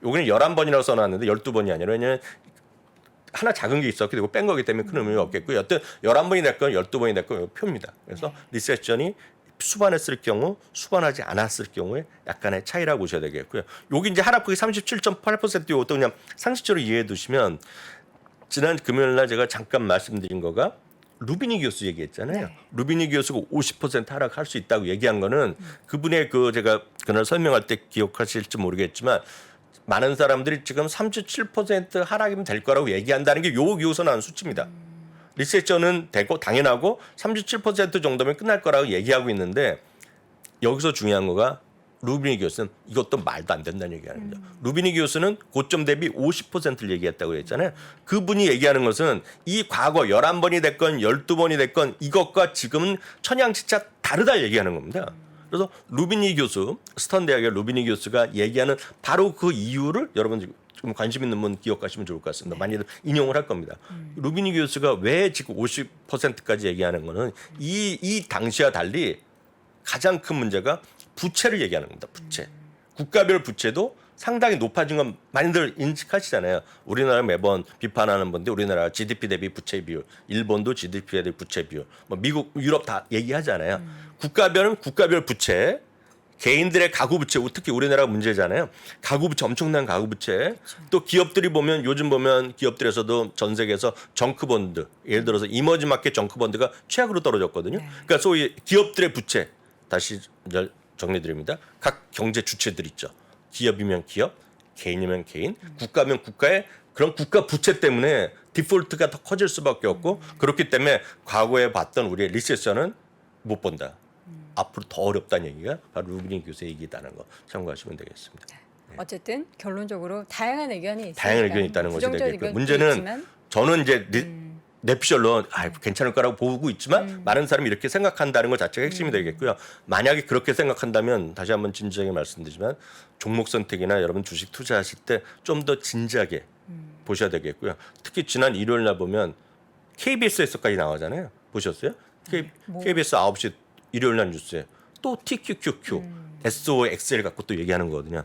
Speaker 5: 여기는 11번이라고 써놨는데 12번이 아니라 왜냐면 하나 작은 게 있었기 때문에 뺀 거기 때문에 큰 의미가 없겠고요. 여튼 11번이 됐건 12번이 됐건 표입니다. 그래서 리세션이 수반했을 경우, 수반하지 않았을 경우에 약간의 차이라고 보셔야 되겠고요. 여기 이제 하락폭이 37.8% 이것도 그냥 상식적으로 이해해 두시면 지난 금요일 날 제가 잠깐 말씀드린 거가 루비니 교수 얘기했잖아요. 루비니 교수가 50% 하락할 수 있다고 얘기한 거는 그분의 제가 그날 설명할 때 기억하실지 모르겠지만 많은 사람들이 지금 37% 하락이면 될 거라고 얘기한다는 게 요 교수 나온 수치입니다. 리세션은 되고 당연하고 37% 정도면 끝날 거라고 얘기하고 있는데 여기서 중요한 거가 루비니 교수는 이것도 말도 안 된다는 얘기하는 거죠. 루비니 교수는 고점 대비 50%를 얘기했다고 했잖아요. 그분이 얘기하는 것은 이 과거 11번이 됐건 12번이 됐건 이것과 지금은 천양지차 다르다 얘기하는 겁니다. 그래서 루비니 교수, 스턴 대학의 루비니 교수가 얘기하는 바로 그 이유를 여러분 좀 관심 있는 분 기억하시면 좋을 것 같습니다. 많이들 인용을 할 겁니다. 루비니 교수가 왜 지금 50%까지 얘기하는 거는 이 당시와 달리 가장 큰 문제가 부채를 얘기하는 겁니다. 부채. 국가별 부채도 상당히 높아진 건 많이들 인식하시잖아요. 우리나라 매번 비판하는 분들 우리나라 GDP 대비 부채 비율, 일본도 GDP 대비 부채 비율, 뭐 미국, 유럽 다 얘기하잖아요. 국가별은 국가별 부채, 개인들의 가구 부채, 특히 우리나라가 문제잖아요. 가구 부채, 엄청난 가구 부채. 또 기업들이 보면 요즘 보면 기업들에서도 전 세계에서 정크 본드, 예를 들어서 이머징 마켓 정크 본드가 최악으로 떨어졌거든요. 그러니까 소위 기업들의 부채, 다시 정리드립니다. 각 경제 주체들 있죠. 기업이면 기업, 개인이면 개인, 국가면 국가의 그런 국가 부채 때문에 디폴트가 더 커질 수밖에 없고 그렇기 때문에 과거에 봤던 우리의 리세션은 못 본다. 앞으로 더 어렵다는 얘기가 바로 루비니 교수의 얘기다는 거 참고하시면 되겠습니다.
Speaker 1: 어쨌든 결론적으로 다양한 의견이 있으니까
Speaker 5: 다양한 의견이 있다는 것이
Speaker 1: 부정적인
Speaker 5: 되겠고요.
Speaker 1: 의견도
Speaker 5: 문제는
Speaker 1: 있지만,
Speaker 5: 저는 이제 내피셜로 괜찮을 거라고 보고 있지만 많은 사람이 이렇게 생각한다는 것 자체가 핵심이 되겠고요. 만약에 그렇게 생각한다면 다시 한번 진지하게 말씀드리지만 종목 선택이나 여러분 주식 투자하실 때 좀 더 진지하게 보셔야 되겠고요. 특히 지난 일요일 날 보면 KBS에서까지 나오잖아요. 보셨어요? KBS 9시 일요일 날 뉴스에 또 TQQQ, SOXL 갖고 또 얘기하는 거거든요.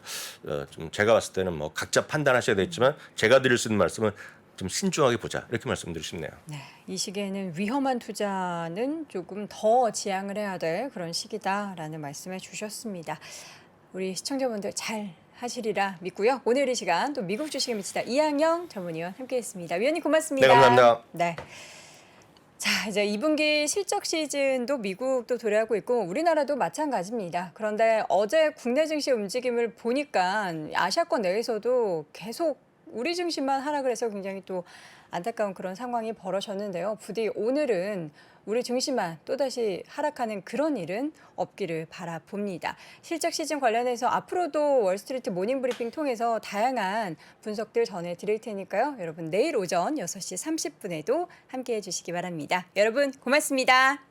Speaker 5: 좀 제가 봤을 때는 뭐 각자 판단하셔야 되겠지만 제가 드릴 수 있는 말씀은 좀 신중하게 보자 이렇게 말씀드리고 싶네요.
Speaker 1: 네, 이 시기에는 위험한 투자는 조금 더 지양을 해야 될 그런 시기다라는 말씀을 주셨습니다. 우리 시청자분들 잘 하시리라 믿고요. 오늘 이 시간 또 미국 주식에 미치다 이항영 전문위원 함께했습니다. 위원님 고맙습니다.
Speaker 5: 네, 감사합니다.
Speaker 1: 네. 자, 이제 2분기 실적 시즌도 미국도 도래하고 있고 우리나라도 마찬가지입니다. 그런데 어제 국내 증시 움직임을 보니까 아시아권 내에서도 계속 우리 증시만 하락을 해서 굉장히 또 안타까운 그런 상황이 벌어졌는데요. 부디 오늘은 우리 증시만 또다시 하락하는 그런 일은 없기를 바라봅니다. 실적 시즌 관련해서 앞으로도 월스트리트 모닝 브리핑 통해서 다양한 분석들 전해드릴 테니까요. 여러분 내일 오전 6시 30분에도 함께해 주시기 바랍니다. 여러분 고맙습니다.